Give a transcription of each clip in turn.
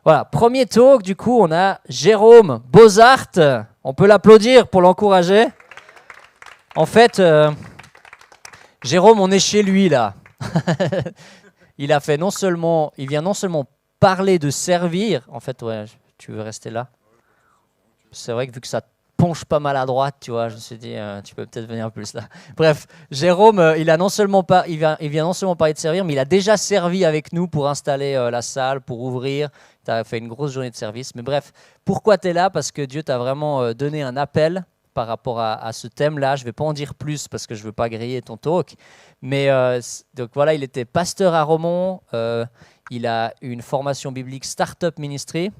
Voilà, premier talk, du coup, on a Jérôme Bozart. On peut l'applaudir pour l'encourager. En fait, Jérôme, on est chez lui, là. Il vient non seulement parler de servir. En fait, ouais, tu veux rester là? C'est vrai que vu que ça penche pas mal à droite, tu vois, je me suis dit, tu peux peut-être venir plus là. Bref, Jérôme, il vient non seulement parler de servir, mais il a déjà servi avec nous pour installer la salle, pour ouvrir. Tu as fait une grosse journée de service. Mais bref, pourquoi tu es là? Parce que Dieu t'a vraiment donné un appel par rapport à ce thème-là. Je ne vais pas en dire plus parce que je ne veux pas griller ton talk. Mais donc voilà, il était pasteur à Romont. Il a eu une formation biblique Startup Ministry.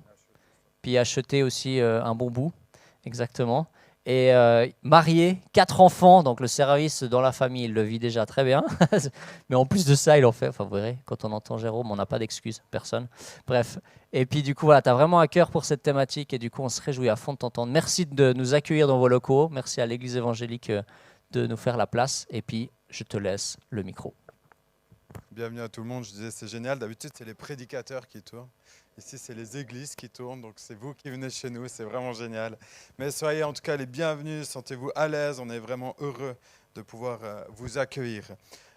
Puis acheté aussi un bon bout, exactement. Et marié, 4 enfants, donc le service dans la famille, il le vit déjà très bien. Mais en plus de ça, il en fait, enfin vous verrez, quand on entend Jérôme, on n'a pas d'excuses, personne. Bref, et puis du coup, voilà, tu as vraiment un cœur pour cette thématique et du coup, on se réjouit à fond de t'entendre. Merci de nous accueillir dans vos locaux, merci à l'Église évangélique de nous faire la place et puis je te laisse le micro. Bienvenue à tout le monde, je disais c'est génial, d'habitude c'est les prédicateurs qui tournent, ici c'est les églises qui tournent, donc c'est vous qui venez chez nous, c'est vraiment génial. Mais soyez en tout cas les bienvenus, sentez-vous à l'aise, on est vraiment heureux de pouvoir vous accueillir.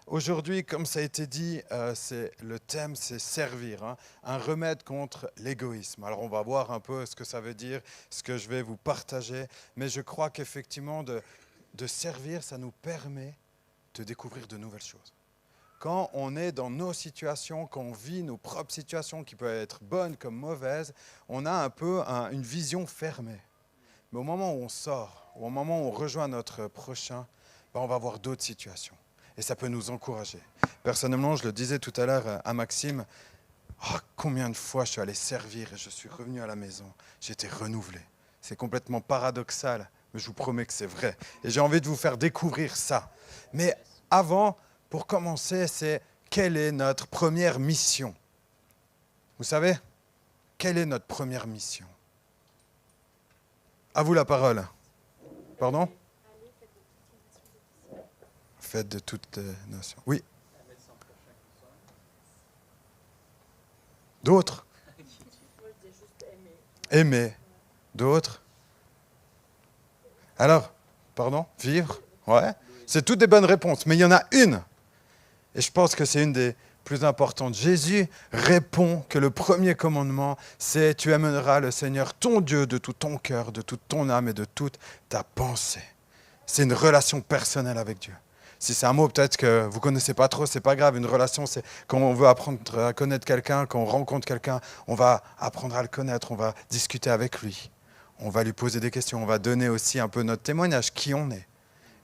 Aujourd'hui, comme ça a été dit, le thème c'est servir, hein, un remède contre l'égoïsme. Alors on va voir un peu ce que ça veut dire, ce que je vais vous partager, mais je crois qu'effectivement de servir, ça nous permet de découvrir de nouvelles choses. Quand on est dans nos situations, quand on vit nos propres situations qui peuvent être bonnes comme mauvaises, on a un peu une vision fermée. Mais au moment où on sort, au moment où on rejoint notre prochain, on va voir d'autres situations. Et ça peut nous encourager. Personnellement, je le disais tout à l'heure à Maxime, combien de fois je suis allé servir et je suis revenu à la maison, j'ai été renouvelé. C'est complètement paradoxal, mais je vous promets que c'est vrai. Et j'ai envie de vous faire découvrir ça. Mais avant, pour commencer, c'est quelle est notre première mission? Vous savez, quelle est notre première mission? À vous la parole. Pardon? Faites de toutes les nations. Oui. D'autres? Aimer. D'autres? Alors, pardon? Vivre? Ouais. C'est toutes des bonnes réponses, mais il y en a une. Et je pense que c'est une des plus importantes. Jésus répond que le premier commandement, c'est « Tu aimeras le Seigneur, ton Dieu, de tout ton cœur, de toute ton âme et de toute ta pensée. » C'est une relation personnelle avec Dieu. Si c'est un mot peut-être que vous ne connaissez pas trop, c'est pas grave. Une relation, c'est quand on veut apprendre à connaître quelqu'un, quand on rencontre quelqu'un, on va apprendre à le connaître, on va discuter avec lui. On va lui poser des questions, on va donner aussi un peu notre témoignage, qui on est.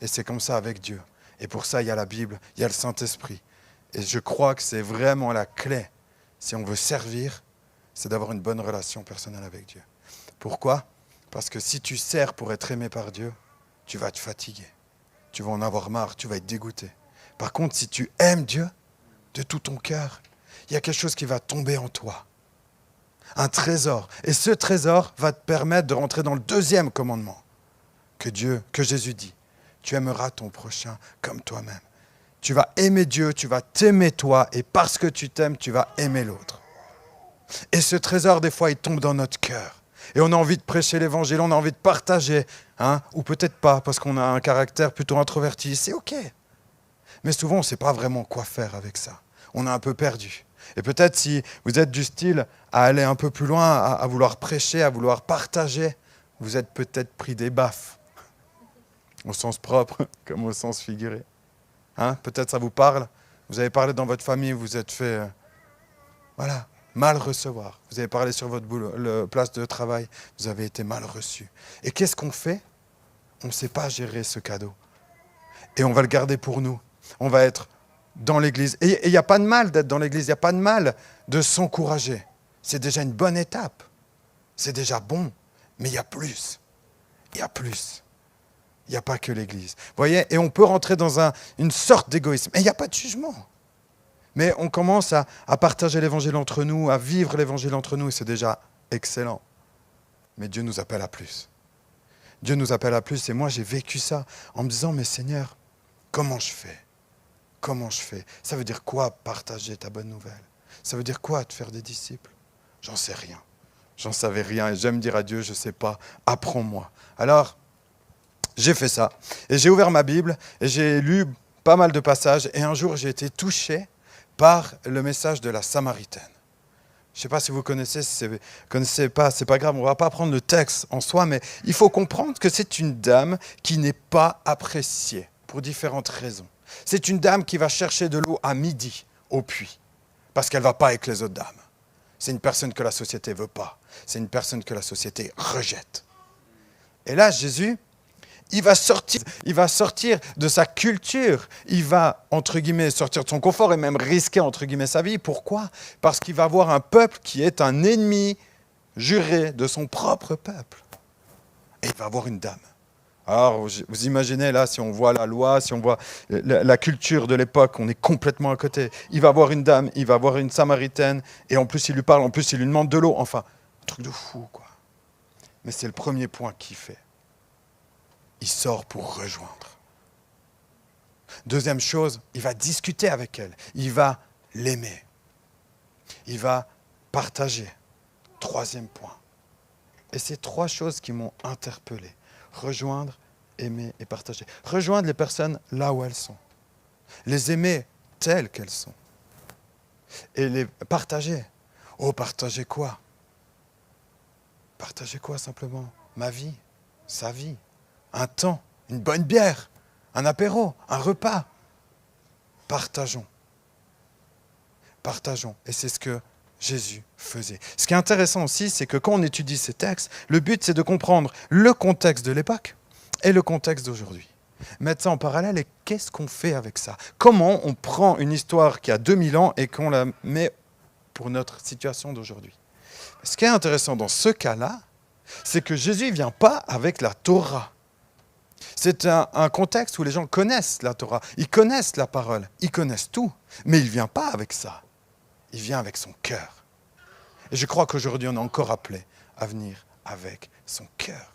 Et c'est comme ça avec Dieu. Et pour ça, il y a la Bible, il y a le Saint-Esprit. Et je crois que c'est vraiment la clé. Si on veut servir, c'est d'avoir une bonne relation personnelle avec Dieu. Pourquoi? Parce que si tu sers pour être aimé par Dieu, tu vas te fatiguer. Tu vas en avoir marre, tu vas être dégoûté. Par contre, si tu aimes Dieu de tout ton cœur, il y a quelque chose qui va tomber en toi. Un trésor. Et ce trésor va te permettre de rentrer dans le deuxième commandement que Jésus dit. Tu aimeras ton prochain comme toi-même. Tu vas aimer Dieu, tu vas t'aimer toi, et parce que tu t'aimes, tu vas aimer l'autre. Et ce trésor, des fois, il tombe dans notre cœur. Et on a envie de prêcher l'évangile, on a envie de partager, ou peut-être pas, parce qu'on a un caractère plutôt introverti, c'est ok. Mais souvent, on ne sait pas vraiment quoi faire avec ça. On est un peu perdu. Et peut-être si vous êtes du style à aller un peu plus loin, à vouloir prêcher, à vouloir partager, vous êtes peut-être pris des baffes. Au sens propre, comme au sens figuré. Peut-être ça vous parle. Vous avez parlé dans votre famille, vous êtes fait mal recevoir. Vous avez parlé sur votre place de travail, vous avez été mal reçu. Et qu'est-ce qu'on fait? On ne sait pas gérer ce cadeau. Et on va le garder pour nous. On va être dans l'église. Et il n'y a pas de mal d'être dans l'église, il n'y a pas de mal de s'encourager. C'est déjà une bonne étape. C'est déjà bon. Mais il y a plus. Il y a plus. Il n'y a pas que l'église. Vous voyez? Et on peut rentrer dans une sorte d'égoïsme. Et il n'y a pas de jugement. Mais on commence à partager l'évangile entre nous, à vivre l'évangile entre nous, et c'est déjà excellent. Mais Dieu nous appelle à plus. Dieu nous appelle à plus, et moi j'ai vécu ça en me disant, mais Seigneur, comment je fais? Comment je fais? Ça veut dire quoi partager ta bonne nouvelle? Ça veut dire quoi te faire des disciples? J'en sais rien. J'en savais rien et j'aime dire à Dieu, je ne sais pas, apprends-moi. Alors, j'ai fait ça et j'ai ouvert ma Bible et j'ai lu pas mal de passages et un jour, j'ai été touché par le message de la Samaritaine. Je ne sais pas si vous connaissez, si vous ne connaissez pas, c'est pas grave, on ne va pas prendre le texte en soi, mais il faut comprendre que c'est une dame qui n'est pas appréciée pour différentes raisons. C'est une dame qui va chercher de l'eau à midi au puits, parce qu'elle ne va pas avec les autres dames. C'est une personne que la société ne veut pas. C'est une personne que la société rejette. Et là, Jésus, il va sortir de sa culture, il va, entre guillemets, sortir de son confort et même risquer, entre guillemets, sa vie. Pourquoi ? Parce qu'il va voir un peuple qui est un ennemi juré de son propre peuple. Et il va voir une dame. Alors, vous imaginez là, si on voit la loi, si on voit la culture de l'époque, on est complètement à côté. Il va voir une dame, il va voir une Samaritaine, et en plus il lui parle, en plus il lui demande de l'eau. Enfin, un truc de fou, quoi. Mais c'est le premier point qu'il fait. Il sort pour rejoindre. Deuxième chose, il va discuter avec elle. Il va l'aimer. Il va partager. Troisième point. Et c'est trois choses qui m'ont interpellé. Rejoindre, aimer et partager. Rejoindre les personnes là où elles sont. Les aimer telles qu'elles sont. Et les partager. Oh, partager quoi ? Partager quoi simplement ? Ma vie, sa vie. Un temps, une bonne bière, un apéro, un repas. Partageons. Partageons. Et c'est ce que Jésus faisait. Ce qui est intéressant aussi, c'est que quand on étudie ces textes, le but, c'est de comprendre le contexte de l'époque et le contexte d'aujourd'hui. Mettre ça en parallèle et qu'est-ce qu'on fait avec ça ? Comment on prend une histoire qui a 2000 ans et qu'on la met pour notre situation d'aujourd'hui ? Ce qui est intéressant dans ce cas-là, c'est que Jésus ne vient pas avec la Torah. C'est un contexte où les gens connaissent la Torah, ils connaissent la parole, ils connaissent tout, mais il ne vient pas avec ça. Il vient avec son cœur. Et je crois qu'aujourd'hui, on est encore appelé à venir avec son cœur.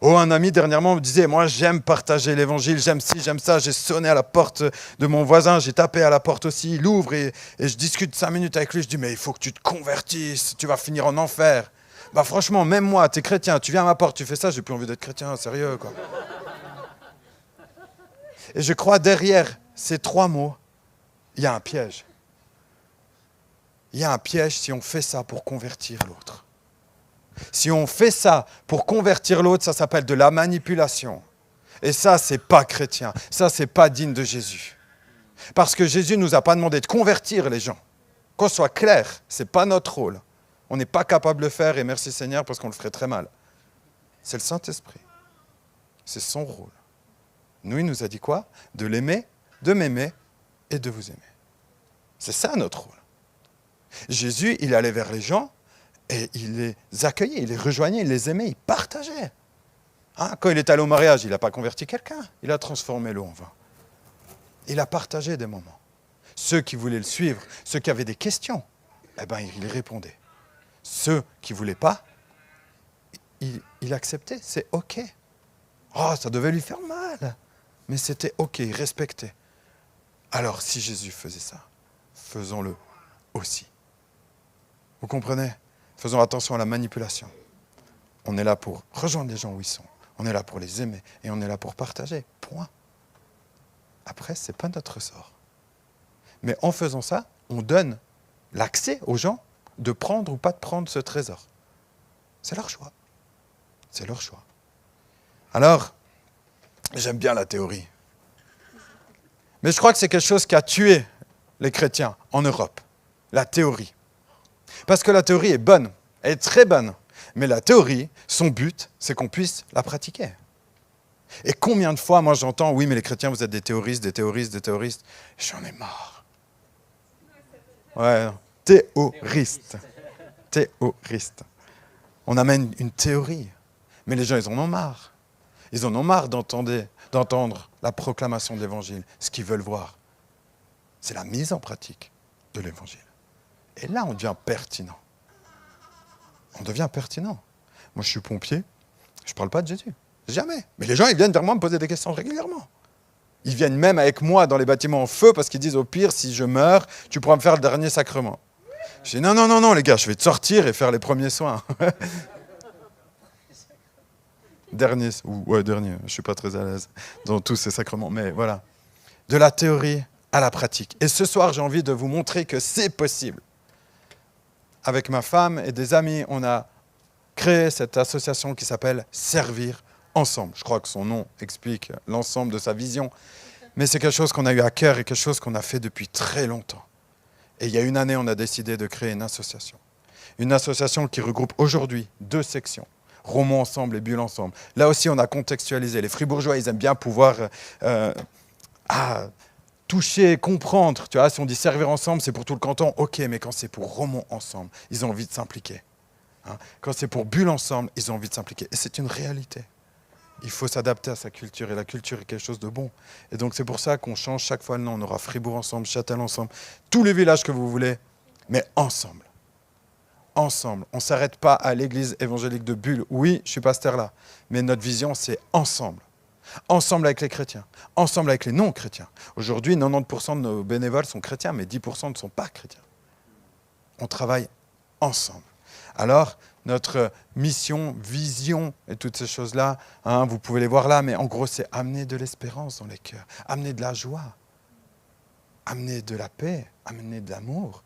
Oh, un ami dernièrement me disait, moi j'aime partager l'évangile, j'aime ci, j'aime ça, j'ai sonné à la porte de mon voisin, j'ai tapé à la porte aussi, il ouvre et je discute 5 minutes avec lui, je dis, mais il faut que tu te convertisses, tu vas finir en enfer. Bah franchement, même moi, t'es chrétien, tu viens à ma porte, tu fais ça, j'ai plus envie d'être chrétien, sérieux quoi. Et je crois derrière ces 3 mots, il y a un piège. Il y a un piège si on fait ça pour convertir l'autre. Si on fait ça pour convertir l'autre, ça s'appelle de la manipulation. Et ça, c'est pas chrétien. Ça, c'est pas digne de Jésus. Parce que Jésus ne nous a pas demandé de convertir les gens. Qu'on soit clair, c'est pas notre rôle. On n'est pas capable de le faire et merci Seigneur parce qu'on le ferait très mal. C'est le Saint-Esprit. C'est son rôle. Nous, il nous a dit quoi ? De l'aimer, de m'aimer et de vous aimer. C'est ça notre rôle. Jésus, il allait vers les gens et il les accueillait, il les rejoignait, il les aimait, il partageait. Hein, quand il est allé au mariage, il n'a pas converti quelqu'un, il a transformé l'eau en vin. Il a partagé des moments. Ceux qui voulaient le suivre, ceux qui avaient des questions, eh ben, il répondait. Ceux qui ne voulaient pas, il acceptait, c'est OK. Oh, ça devait lui faire mal, mais c'était OK, il respectait. Alors, si Jésus faisait ça, faisons-le aussi. Vous comprenez ? Faisons attention à la manipulation. On est là pour rejoindre les gens où ils sont. On est là pour les aimer et on est là pour partager. Point. Après, ce n'est pas notre sort. Mais en faisant ça, on donne l'accès aux gens de prendre ou pas de prendre ce trésor. C'est leur choix. C'est leur choix. Alors, j'aime bien la théorie. Mais je crois que c'est quelque chose qui a tué les chrétiens en Europe. La théorie. Parce que la théorie est bonne, elle est très bonne. Mais la théorie, son but, c'est qu'on puisse la pratiquer. Et combien de fois, moi j'entends, oui mais les chrétiens, vous êtes des théoristes, des théoristes, des théoristes. J'en ai marre. Ouais, théoriste. Théoriste. On amène une théorie. Mais les gens, ils en ont marre. Ils en ont marre d'entendre la proclamation de l'évangile. Ce qu'ils veulent voir, c'est la mise en pratique de l'évangile. Et là, on devient pertinent. On devient pertinent. Moi, je suis pompier, je ne parle pas de Jésus. Jamais. Mais les gens, ils viennent vers moi me poser des questions régulièrement. Ils viennent même avec moi dans les bâtiments en feu parce qu'ils disent, au pire, si je meurs, tu pourras me faire le dernier sacrement. Je dis, non, les gars, je vais te sortir et faire les premiers soins. Dernier, je ne suis pas très à l'aise dans tous ces sacrements, mais voilà. De la théorie à la pratique. Et ce soir, j'ai envie de vous montrer que c'est possible. Avec ma femme et des amis, on a créé cette association qui s'appelle Servir Ensemble. Je crois que son nom explique l'ensemble de sa vision, mais c'est quelque chose qu'on a eu à cœur et quelque chose qu'on a fait depuis très longtemps. Et il y a une année, on a décidé de créer une association. Une association qui regroupe aujourd'hui 2 sections. Romans ensemble et Bulle ensemble. Là aussi, on a contextualisé. Les Fribourgeois, ils aiment bien pouvoir toucher, comprendre. Tu vois, si on dit servir ensemble, c'est pour tout le canton. Ok, mais quand c'est pour Romans ensemble, ils ont envie de s'impliquer. Hein? Quand c'est pour Bulle ensemble, ils ont envie de s'impliquer. Et c'est une réalité. Il faut s'adapter à sa culture. Et la culture est quelque chose de bon. Et donc, c'est pour ça qu'on change chaque fois le nom. On aura Fribourg ensemble, Châtel ensemble, tous les villages que vous voulez, mais ensemble. Ensemble. On ne s'arrête pas à l'église évangélique de Bulle. Oui, je suis pasteur là. Mais notre vision, c'est ensemble. Ensemble avec les chrétiens. Ensemble avec les non-chrétiens. Aujourd'hui, 90% de nos bénévoles sont chrétiens, mais 10% ne sont pas chrétiens. On travaille ensemble. Alors, notre mission, vision et toutes ces choses-là, hein, vous pouvez les voir là, mais en gros, c'est amener de l'espérance dans les cœurs, amener de la joie, amener de la paix, amener de l'amour.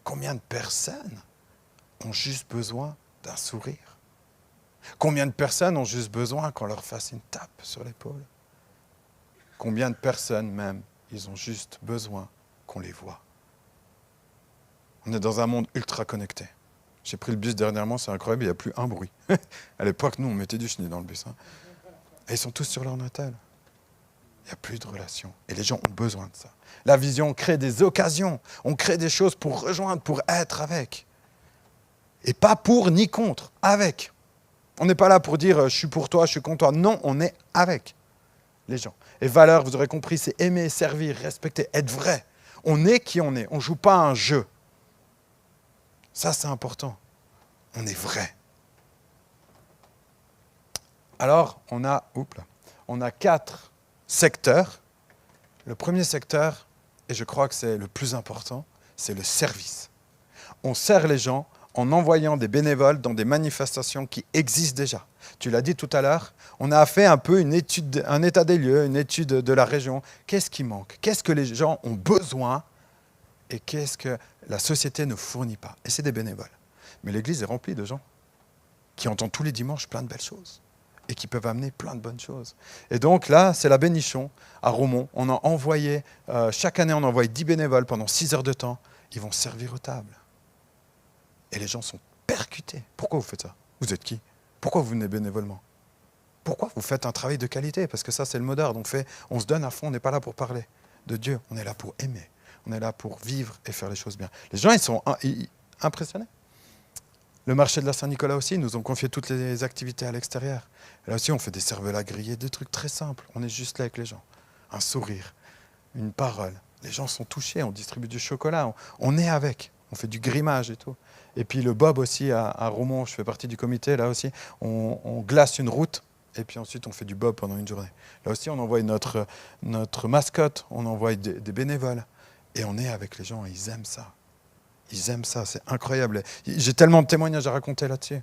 Combien de personnes ont juste besoin d'un sourire? Combien de personnes ont juste besoin qu'on leur fasse une tape sur l'épaule? Combien de personnes même, ils ont juste besoin qu'on les voit? On est dans un monde ultra connecté. J'ai pris le bus dernièrement, c'est incroyable, il n'y a plus un bruit. À l'époque, nous, on mettait du chenille dans le bus. Hein. Et ils sont tous sur leur natal. Il n'y a plus de relations. Et les gens ont besoin de ça. La vision, on crée des occasions. On crée des choses pour rejoindre, pour être avec. Et pas pour ni contre, avec. On n'est pas là pour dire « je suis pour toi, je suis contre toi ». Non, on est avec les gens. Et valeur, vous aurez compris, c'est aimer, servir, respecter, être vrai. On est qui on est. On ne joue pas à un jeu. Ça, c'est important. On est vrai. Alors, on a 4 secteurs. Le premier secteur, et je crois que c'est le plus important, c'est le service. On sert les gens en envoyant des bénévoles dans des manifestations qui existent déjà. Tu l'as dit tout à l'heure, on a fait un peu une étude, un état des lieux, une étude de la région. Qu'est-ce qui manque? Qu'est-ce que les gens ont besoin? Et qu'est-ce que la société ne fournit pas? Et c'est des bénévoles. Mais l'église est remplie de gens qui entendent tous les dimanches plein de belles choses et qui peuvent amener plein de bonnes choses. Et donc là, c'est la Bénichon à Romont. On a envoyé, chaque année, on envoie 10 bénévoles pendant 6 heures de temps. Ils vont servir aux tables. Et les gens sont percutés. Pourquoi vous faites ça? Vous êtes qui? Pourquoi vous venez bénévolement? Pourquoi vous faites un travail de qualité? Parce que ça, c'est le mot d'ordre. On se donne à fond, on n'est pas là pour parler de Dieu. On est là pour aimer. On est là pour vivre et faire les choses bien. Les gens, ils sont impressionnés. Le marché de la Saint-Nicolas aussi, ils nous ont confié toutes les activités à l'extérieur. Et là aussi, on fait des cervelas à griller, des trucs très simples. On est juste là avec les gens. Un sourire, une parole. Les gens sont touchés, on distribue du chocolat, on est avec. On fait du grimage et tout. Et puis le Bob aussi, à Romont, je fais partie du comité, là aussi, on glace une route. Et puis ensuite, on fait du Bob pendant une journée. Là aussi, on envoie notre mascotte, on envoie des bénévoles. Et on est avec les gens, et ils aiment ça. Ils aiment ça, c'est incroyable. J'ai tellement de témoignages à raconter là-dessus.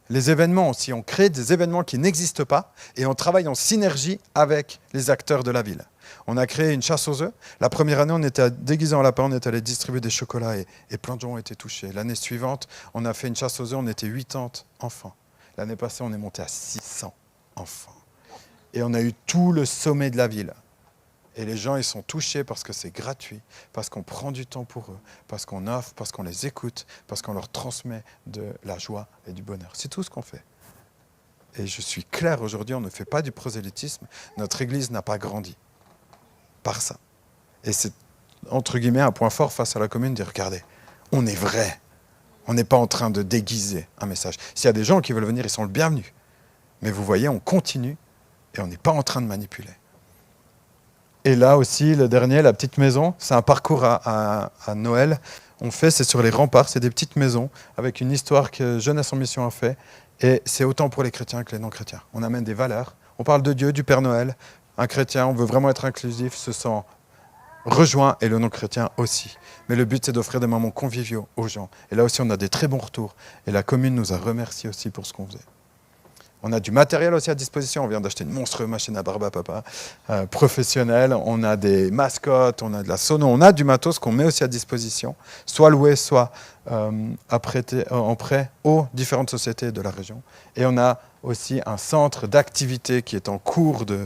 Les événements aussi, on crée des événements qui n'existent pas et on travaille en synergie avec les acteurs de la ville. On a créé une chasse aux œufs. La première année, on était déguisé en lapin, on est allé distribuer des chocolats et plein de gens ont été touchés. L'année suivante, on a fait une chasse aux œufs, on était 80 enfants. L'année passée, on est monté à 600 enfants. Et on a eu tout le sommet de la ville. Et les gens, ils sont touchés parce que c'est gratuit, parce qu'on prend du temps pour eux, parce qu'on offre, parce qu'on les écoute, parce qu'on leur transmet de la joie et du bonheur. C'est tout ce qu'on fait. Et je suis clair, aujourd'hui, on ne fait pas du prosélytisme. Notre Église n'a pas grandi par ça. Et c'est, entre guillemets, un point fort face à la commune, de dire, regardez, on est vrai. On n'est pas en train de déguiser un message. S'il y a des gens qui veulent venir, ils sont le bienvenu. Mais vous voyez, on continue et on n'est pas en train de manipuler. Et là aussi, le dernier, la petite maison, c'est un parcours à Noël. C'est sur les remparts, c'est des petites maisons avec une histoire que Jeunesse en Mission a fait. Et c'est autant pour les chrétiens que les non-chrétiens. On amène des valeurs. On parle de Dieu, du Père Noël. Un chrétien, on veut vraiment être inclusif, se sent rejoint et le non-chrétien aussi. Mais le but, c'est d'offrir des moments conviviaux aux gens. Et là aussi, on a des très bons retours. Et la commune nous a remerciés aussi pour ce qu'on faisait. On a du matériel aussi à disposition. On vient d'acheter une monstrueuse machine à barbe à papa professionnelle. On a des mascottes, on a de la sono. On a du matos qu'on met aussi à disposition, soit loué, soit en prêt aux différentes sociétés de la région. Et on a aussi un centre d'activité qui est en cours de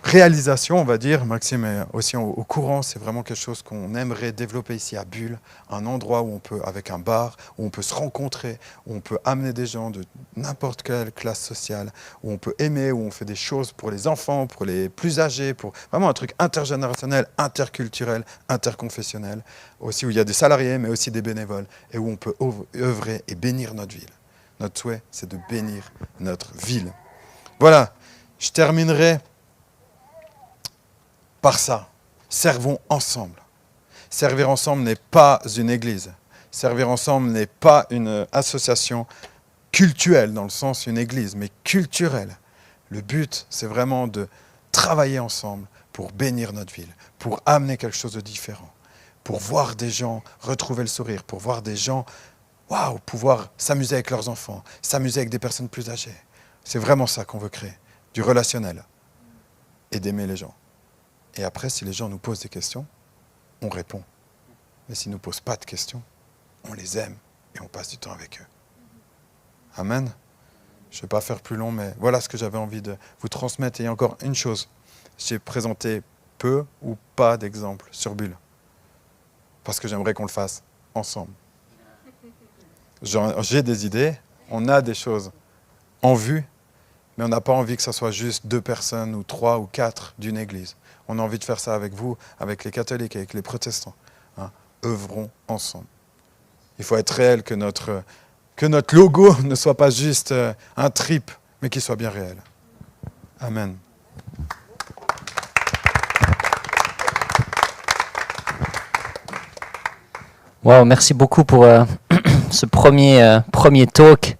réalisation, on va dire. Maxime est aussi au courant, c'est vraiment quelque chose qu'on aimerait développer ici à Bulle, un endroit où on peut, avec un bar, où on peut se rencontrer, où on peut amener des gens de n'importe quelle classe sociale, où on peut aimer, où on fait des choses pour les enfants, pour les plus âgés, pour vraiment un truc intergénérationnel, interculturel, interconfessionnel, aussi où il y a des salariés, mais aussi des bénévoles, et où on peut œuvrer et bénir notre ville. Notre souhait, c'est de bénir notre ville. Voilà, je terminerai par ça. Servons ensemble. Servir ensemble n'est pas une église. Servir ensemble n'est pas une association cultuelle, dans le sens une église, mais culturelle. Le but, c'est vraiment de travailler ensemble pour bénir notre ville, pour amener quelque chose de différent, pour voir des gens retrouver le sourire, pour voir des gens pouvoir s'amuser avec leurs enfants, s'amuser avec des personnes plus âgées. C'est vraiment ça qu'on veut créer, du relationnel et d'aimer les gens. Et après, si les gens nous posent des questions, on répond. Mais s'ils ne nous posent pas de questions, on les aime et on passe du temps avec eux. Amen. Je ne vais pas faire plus long, mais voilà ce que j'avais envie de vous transmettre. Et il y a encore une chose. J'ai présenté peu ou pas d'exemples sur Bulle. Parce que j'aimerais qu'on le fasse ensemble. J'ai des idées, on a des choses en vue, mais on n'a pas envie que ce soit juste 2 personnes ou 3 ou 4 d'une église. On a envie de faire ça avec vous, avec les catholiques, avec les protestants. Œuvrons ensemble. Il faut être réel, que notre logo ne soit pas juste un trip, mais qu'il soit bien réel. Amen. Wow, merci beaucoup pour ce premier talk.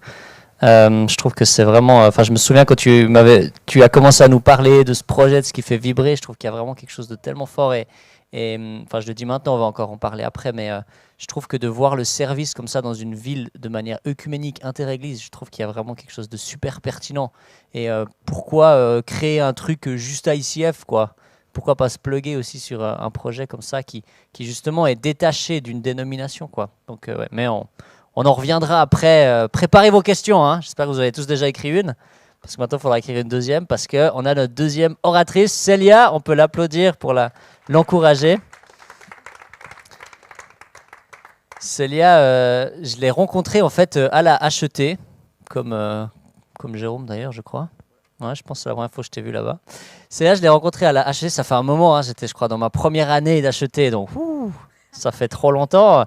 Je trouve que c'est vraiment... je me souviens quand tu as commencé à nous parler de ce projet, de ce qui fait vibrer. Je trouve qu'il y a vraiment quelque chose de tellement fort. Et je le dis maintenant, on va encore en parler après, mais je trouve que de voir le service comme ça dans une ville de manière œcuménique, inter-église, je trouve qu'il y a vraiment quelque chose de super pertinent. Et pourquoi créer un truc juste à ICF, quoi ? Pourquoi pas se plugger aussi sur un projet comme ça qui justement est détaché d'une dénomination, quoi. Donc, ouais, mais on en reviendra après. Préparez vos questions, hein. J'espère que vous avez tous déjà écrit une, parce que maintenant il faudra écrire une deuxième, parce qu'on a notre deuxième oratrice, Célia. On peut l'applaudir pour l'encourager. Célia, je l'ai rencontrée en fait à la HET, comme Jérôme d'ailleurs, je crois. Ouais, je pense que c'est la première fois que je t'ai vu là-bas. Célia, je l'ai rencontrée à la HET, ça fait un moment, hein. J'étais, je crois, dans ma première année d'HET, donc ça fait trop longtemps.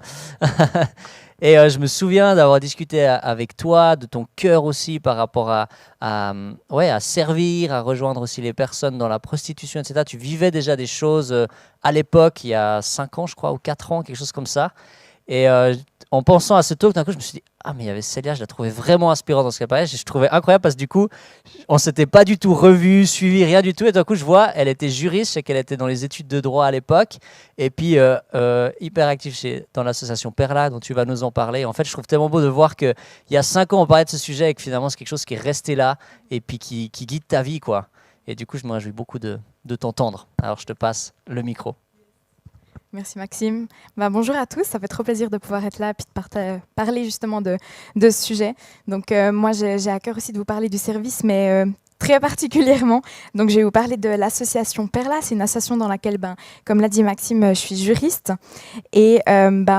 Et je me souviens d'avoir discuté avec toi, de ton cœur aussi par rapport à servir, à rejoindre aussi les personnes dans la prostitution, etc. Tu vivais déjà des choses à l'époque, il y a 5 ans, je crois, ou 4 ans, quelque chose comme ça. Et en pensant à ce talk, d'un coup, je me suis dit, ah, mais il y avait Célia, je la trouvais vraiment inspirante dans ce qu'elle parlait. Je trouvais incroyable parce que du coup, on ne s'était pas du tout revu, suivi, rien du tout. Et d'un coup, je vois, elle était juriste, je sais qu'elle était dans les études de droit à l'époque. Et puis, hyper active dans l'association Perla, dont tu vas nous en parler. En fait, je trouve tellement beau de voir qu'il y a 5 ans, on parlait de ce sujet et que finalement, c'est quelque chose qui est resté là et puis qui guide ta vie, quoi. Et du coup, je me réjouis beaucoup de t'entendre. Alors, je te passe le micro. Merci Maxime. Bonjour à tous, ça fait trop plaisir de pouvoir être là et de parler justement de ce sujet. Donc moi j'ai à cœur aussi de vous parler du service, mais très particulièrement. Donc je vais vous parler de l'association Perla. C'est une association dans laquelle, comme l'a dit Maxime, je suis juriste. Et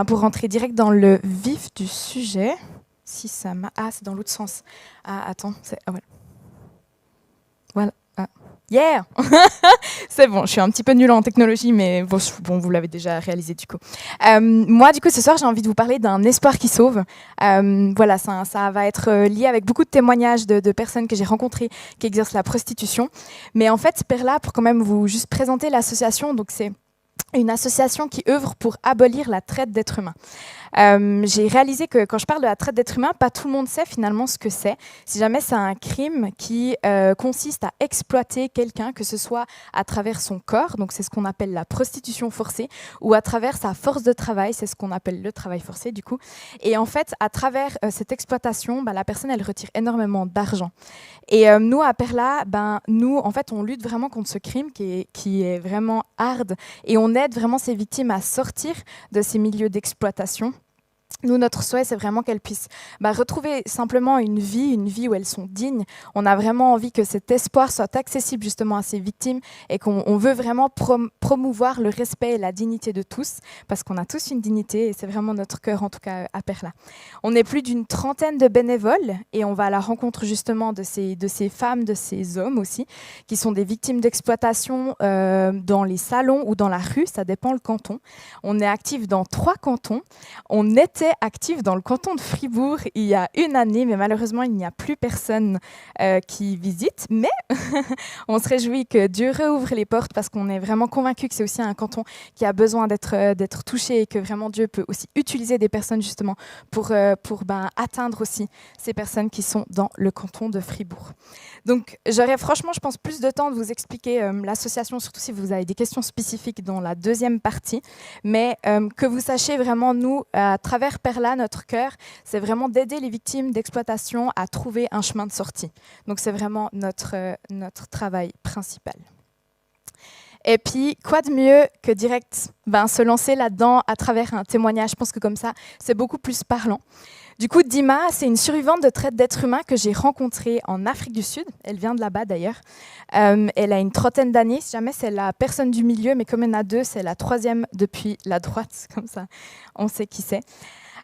pour rentrer direct dans le vif du sujet, si ça m'a... Ah, c'est dans l'autre sens. Ah, attends, voilà. Voilà. Yeah. C'est bon, je suis un petit peu nulle en technologie, mais bon, vous l'avez déjà réalisé du coup. Moi, du coup, ce soir, j'ai envie de vous parler d'un espoir qui sauve. Voilà, ça va être lié avec beaucoup de témoignages de personnes que j'ai rencontrées qui exercent la prostitution. Mais en fait, Perla, pour quand même vous juste présenter l'association, donc c'est une association qui œuvre pour abolir la traite d'êtres humains. J'ai réalisé que quand je parle de la traite d'êtres humains, pas tout le monde sait finalement ce que c'est. Si jamais c'est un crime qui consiste à exploiter quelqu'un, que ce soit à travers son corps, donc c'est ce qu'on appelle la prostitution forcée, ou à travers sa force de travail, c'est ce qu'on appelle le travail forcé du coup. Et en fait, à travers cette exploitation, la personne, elle retire énormément d'argent. Et nous, à Perla, nous, en fait, on lutte vraiment contre ce crime qui est vraiment hard, et on aide vraiment ces victimes à sortir de ces milieux d'exploitation. Nous, notre souhait, c'est vraiment qu'elles puissent retrouver simplement une vie où elles sont dignes. On a vraiment envie que cet espoir soit accessible justement à ces victimes et qu'on veut vraiment promouvoir le respect et la dignité de tous, parce qu'on a tous une dignité et c'est vraiment notre cœur, en tout cas à Perla. On est plus d'une trentaine de bénévoles et on va à la rencontre justement de ces femmes, de ces hommes aussi, qui sont des victimes d'exploitation dans les salons ou dans la rue, ça dépend le canton. On est actifs dans 3 cantons. On était actif dans le canton de Fribourg il y a une année, mais malheureusement, il n'y a plus personne qui visite. Mais on se réjouit que Dieu réouvre les portes parce qu'on est vraiment convaincus que c'est aussi un canton qui a besoin d'être touché et que vraiment Dieu peut aussi utiliser des personnes justement pour atteindre aussi ces personnes qui sont dans le canton de Fribourg. Donc, j'aurais franchement, je pense, plus de temps de vous expliquer l'association, surtout si vous avez des questions spécifiques dans la deuxième partie. Mais que vous sachiez vraiment, nous, à travers Perla, notre cœur, c'est vraiment d'aider les victimes d'exploitation à trouver un chemin de sortie. Donc, c'est vraiment notre travail principal. Et puis, quoi de mieux que direct se lancer là-dedans à travers un témoignage. Je pense que comme ça, c'est beaucoup plus parlant. Du coup, Dima, c'est une survivante de traite d'êtres humains que j'ai rencontrée en Afrique du Sud. Elle vient de là-bas d'ailleurs. Elle a une trentaine d'années. Si jamais c'est la personne du milieu, mais comme il y en a 2, c'est la 3e depuis la droite. Comme ça, on sait qui c'est.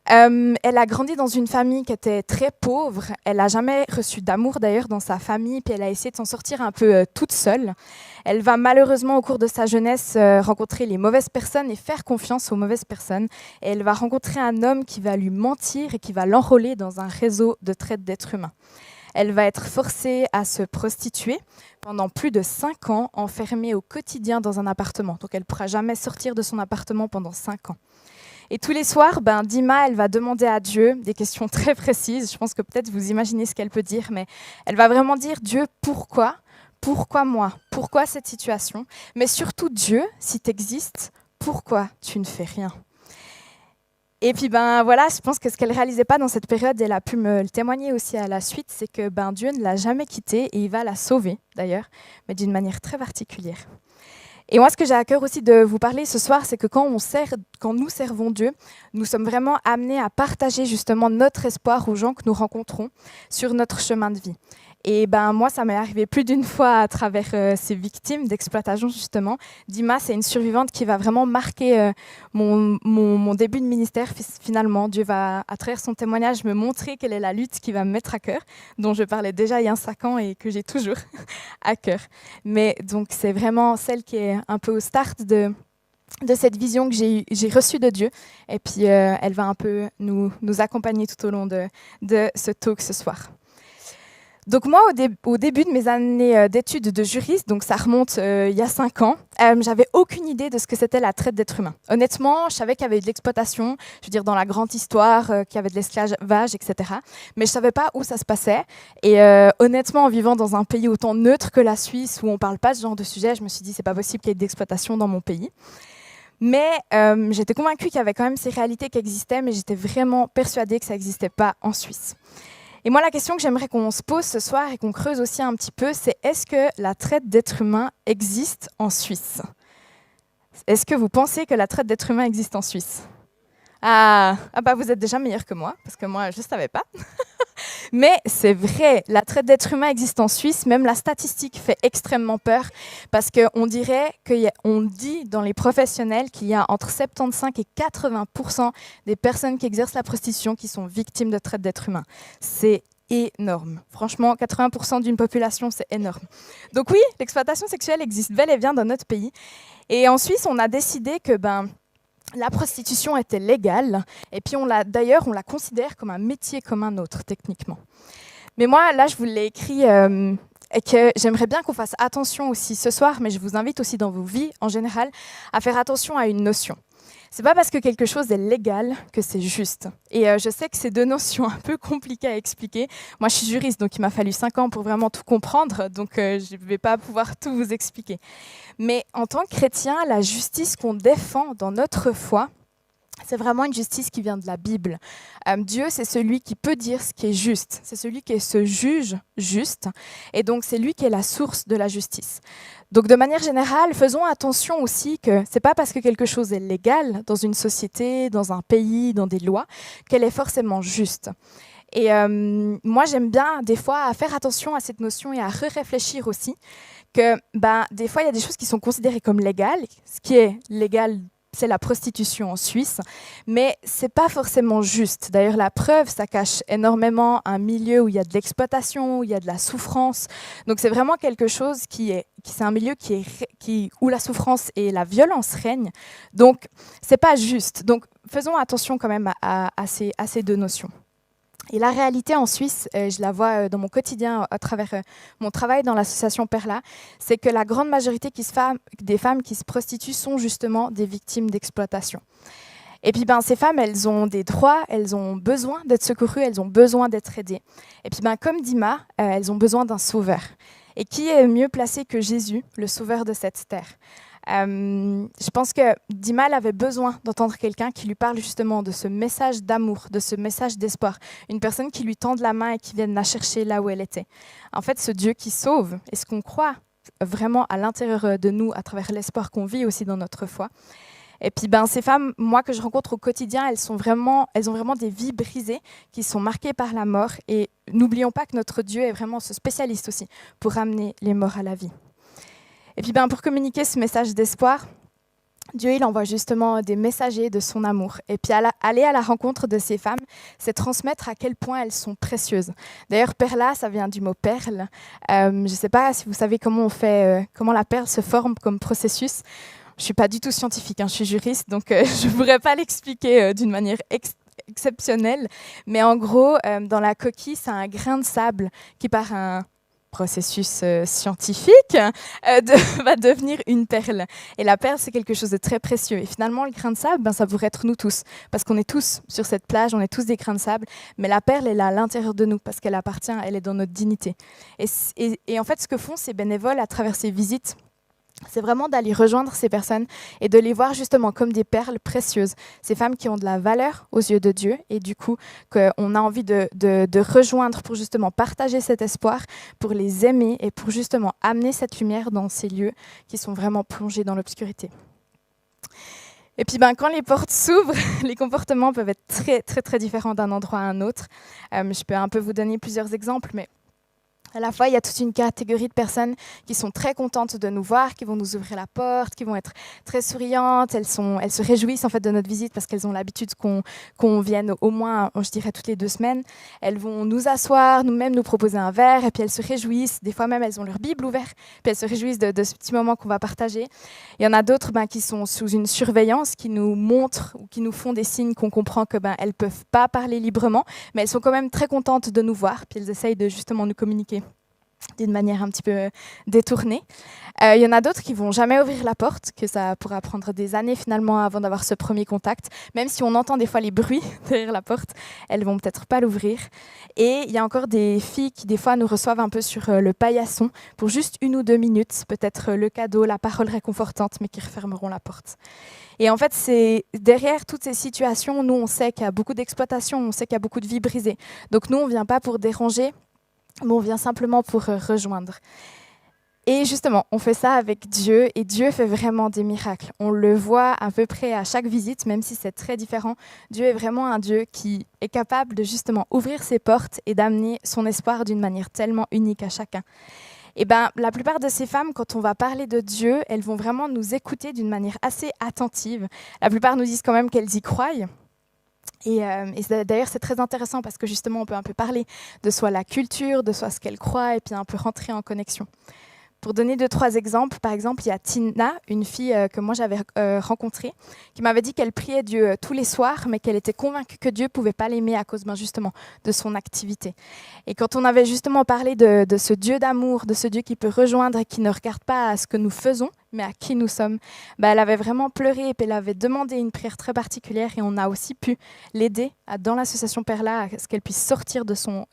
Elle a grandi dans une famille qui était très pauvre. Elle n'a jamais reçu d'amour d'ailleurs dans sa famille, puis elle a essayé de s'en sortir un peu toute seule. Elle va malheureusement au cours de sa jeunesse rencontrer les mauvaises personnes et faire confiance aux mauvaises personnes. Et elle va rencontrer un homme qui va lui mentir et qui va l'enrôler dans un réseau de traite d'êtres humains. Elle va être forcée à se prostituer pendant plus de 5 ans, enfermée au quotidien dans un appartement. Donc elle ne pourra jamais sortir de son appartement pendant 5 ans. Et tous les soirs, Dima, elle va demander à Dieu des questions très précises. Je pense que peut-être vous imaginez ce qu'elle peut dire, mais elle va vraiment dire, Dieu, pourquoi ? Pourquoi moi ? Pourquoi cette situation ? Mais surtout, Dieu, si tu existes, pourquoi tu ne fais rien ? Et puis, voilà, je pense que ce qu'elle ne réalisait pas dans cette période, elle a pu me le témoigner aussi à la suite, c'est que Dieu ne l'a jamais quittée et il va la sauver, d'ailleurs, mais d'une manière très particulière. Et moi, ce que j'ai à cœur aussi de vous parler ce soir, c'est que quand nous servons Dieu, nous sommes vraiment amenés à partager justement notre espoir aux gens que nous rencontrons sur notre chemin de vie. Et moi, ça m'est arrivé plus d'une fois à travers ces victimes d'exploitation, justement. Dima, c'est une survivante qui va vraiment marquer mon début de ministère. Finalement, Dieu va, à travers son témoignage, me montrer quelle est la lutte qui va me mettre à cœur, dont je parlais déjà il y a 5 ans et que j'ai toujours à cœur. Mais donc, c'est vraiment celle qui est un peu au start de cette vision que j'ai reçue de Dieu. Et puis, elle va un peu nous accompagner tout au long de ce talk ce soir. Donc moi, au début de mes années d'études de juriste, donc ça remonte il y a 5 ans, j'avais aucune idée de ce que c'était la traite d'êtres humains. Honnêtement, je savais qu'il y avait de l'exploitation, je veux dire dans la grande histoire, qu'il y avait de l'esclavage, etc. Mais je ne savais pas où ça se passait. Et honnêtement, en vivant dans un pays autant neutre que la Suisse, où on ne parle pas de ce genre de sujet, je me suis dit c'est pas possible qu'il y ait d'exploitation dans mon pays. Mais j'étais convaincue qu'il y avait quand même ces réalités qui existaient, mais j'étais vraiment persuadée que ça n'existait pas en Suisse. Et moi, la question que j'aimerais qu'on se pose ce soir et qu'on creuse aussi un petit peu, c'est est-ce que la traite d'êtres humains existe en Suisse ? Est-ce que vous pensez que la traite d'êtres humains existe en Suisse ? Vous êtes déjà meilleurs que moi, parce que moi, je ne savais pas. Mais c'est vrai, la traite d'êtres humains existe en Suisse. Même la statistique fait extrêmement peur, parce qu'on dit dans les professionnels qu'il y a entre 75 et 80% des personnes qui exercent la prostitution qui sont victimes de traite d'êtres humains. C'est énorme. Franchement, 80% d'une population, c'est énorme. Donc oui, l'exploitation sexuelle existe bel et bien dans notre pays. Et en Suisse, on a décidé que la prostitution était légale, et puis on la considère comme un métier comme un autre, techniquement. Mais moi, là, je vous l'ai écrit et que j'aimerais bien qu'on fasse attention aussi ce soir, mais je vous invite aussi dans vos vies en général à faire attention à une notion. C'est pas parce que quelque chose est légal que c'est juste. Et je sais que c'est deux notions un peu compliquées à expliquer. Moi, je suis juriste, donc il m'a fallu 5 ans pour vraiment tout comprendre, donc je ne vais pas pouvoir tout vous expliquer. Mais en tant que chrétien, la justice qu'on défend dans notre foi, c'est vraiment une justice qui vient de la Bible. Dieu, c'est celui qui peut dire ce qui est juste. C'est celui qui se juge juste. Et donc, c'est lui qui est la source de la justice. Donc, de manière générale, faisons attention aussi que ce n'est pas parce que quelque chose est légal dans une société, dans un pays, dans des lois, qu'elle est forcément juste. Et moi, j'aime bien, des fois, à faire attention à cette notion et à réfléchir aussi que, des fois, il y a des choses qui sont considérées comme légales. Ce qui est légal, c'est la prostitution en Suisse, mais c'est pas forcément juste. D'ailleurs, la preuve, ça cache énormément un milieu où il y a de l'exploitation, où il y a de la souffrance. Donc, c'est vraiment quelque chose c'est un milieu où la souffrance et la violence règnent. Donc, c'est pas juste. Donc, faisons attention quand même à ces deux notions. Et la réalité en Suisse, je la vois dans mon quotidien à travers mon travail dans l'association Perla, c'est que la grande majorité des femmes qui se prostituent sont justement des victimes d'exploitation. Et puis ces femmes, elles ont des droits, elles ont besoin d'être secourues, elles ont besoin d'être aidées. Et puis comme Dima, elles ont besoin d'un sauveur. Et qui est mieux placé que Jésus, le sauveur de cette terre ? Je pense que Dima avait besoin d'entendre quelqu'un qui lui parle justement de ce message d'amour, de ce message d'espoir. Une personne qui lui tende la main et qui vienne la chercher là où elle était. En fait, ce Dieu qui sauve, est-ce qu'on croit vraiment à l'intérieur de nous, à travers l'espoir qu'on vit aussi dans notre foi. Et puis ces femmes, moi que je rencontre au quotidien, elles ont vraiment des vies brisées qui sont marquées par la mort. Et n'oublions pas que notre Dieu est vraiment ce spécialiste aussi pour ramener les morts à la vie. Et puis pour communiquer ce message d'espoir, Dieu il envoie justement des messagers de son amour. Et puis aller à la rencontre de ces femmes, c'est transmettre à quel point elles sont précieuses. D'ailleurs, perla, ça vient du mot perle. Je ne sais pas si vous savez comment la perle se forme comme processus. Je ne suis pas du tout scientifique, je suis juriste, donc je ne pourrais pas l'expliquer d'une manière exceptionnelle. Mais en gros, dans la coquille, c'est un grain de sable qui par un processus scientifique va devenir une perle. Et la perle, c'est quelque chose de très précieux. Et finalement, le grain de sable, ça pourrait être nous tous. Parce qu'on est tous sur cette plage, on est tous des grains de sable. Mais la perle, elle est à l'intérieur de nous parce qu'elle appartient, elle est dans notre dignité. Et en fait, ce que font ces bénévoles à travers ces visites, c'est vraiment d'aller rejoindre ces personnes et de les voir justement comme des perles précieuses. Ces femmes qui ont de la valeur aux yeux de Dieu et du coup qu'on a envie de rejoindre pour justement partager cet espoir, pour les aimer et pour justement amener cette lumière dans ces lieux qui sont vraiment plongés dans l'obscurité. Et puis quand les portes s'ouvrent, les comportements peuvent être très très très différents d'un endroit à un autre. Je peux un peu vous donner plusieurs exemples, mais à la fois, il y a toute une catégorie de personnes qui sont très contentes de nous voir, qui vont nous ouvrir la porte, qui vont être très souriantes. Elles se réjouissent en fait de notre visite parce qu'elles ont l'habitude qu'on vienne au moins, je dirais, toutes les 2 semaines. Elles vont nous asseoir, nous-mêmes nous proposer un verre et puis elles se réjouissent. Des fois même, elles ont leur Bible ouverte puis elles se réjouissent de ce petit moment qu'on va partager. Il y en a d'autres qui sont sous une surveillance, qui nous montrent ou qui nous font des signes qu'on comprend que elles peuvent pas parler librement, mais elles sont quand même très contentes de nous voir puis elles essayent de justement nous communiquer d'une manière un petit peu détournée. Il y en a d'autres qui vont jamais ouvrir la porte, que ça pourra prendre des années finalement avant d'avoir ce premier contact. Même si on entend des fois les bruits derrière la porte, elles vont peut-être pas l'ouvrir. Et il y a encore des filles qui des fois nous reçoivent un peu sur le paillasson pour juste 1 ou 2 minutes, peut-être le cadeau, la parole réconfortante, mais qui refermeront la porte. Et en fait, c'est derrière toutes ces situations, nous on sait qu'il y a beaucoup d'exploitation, on sait qu'il y a beaucoup de vies brisées. Donc nous on vient pas pour déranger, mais on vient simplement pour rejoindre. Et justement, on fait ça avec Dieu, et Dieu fait vraiment des miracles. On le voit à peu près à chaque visite, même si c'est très différent. Dieu est vraiment un Dieu qui est capable de justement ouvrir ses portes et d'amener son espoir d'une manière tellement unique à chacun. Et la plupart de ces femmes, quand on va parler de Dieu, elles vont vraiment nous écouter d'une manière assez attentive. La plupart nous disent quand même qu'elles y croient. Et d'ailleurs, c'est très intéressant parce que justement, on peut un peu parler de soit la culture, de soit ce qu'elle croit, et puis un peu rentrer en connexion. Pour donner 2-3 exemples, par exemple, il y a Tina, une fille que moi j'avais rencontrée, qui m'avait dit qu'elle priait Dieu tous les soirs, mais qu'elle était convaincue que Dieu ne pouvait pas l'aimer à cause justement de son activité. Et quand on avait justement parlé de ce Dieu d'amour, de ce Dieu qui peut rejoindre et qui ne regarde pas à ce que nous faisons, mais à qui nous sommes, elle avait vraiment pleuré et puis elle avait demandé une prière très particulière et on a aussi pu l'aider dans l'association Perla à ce qu'elle puisse sortir de son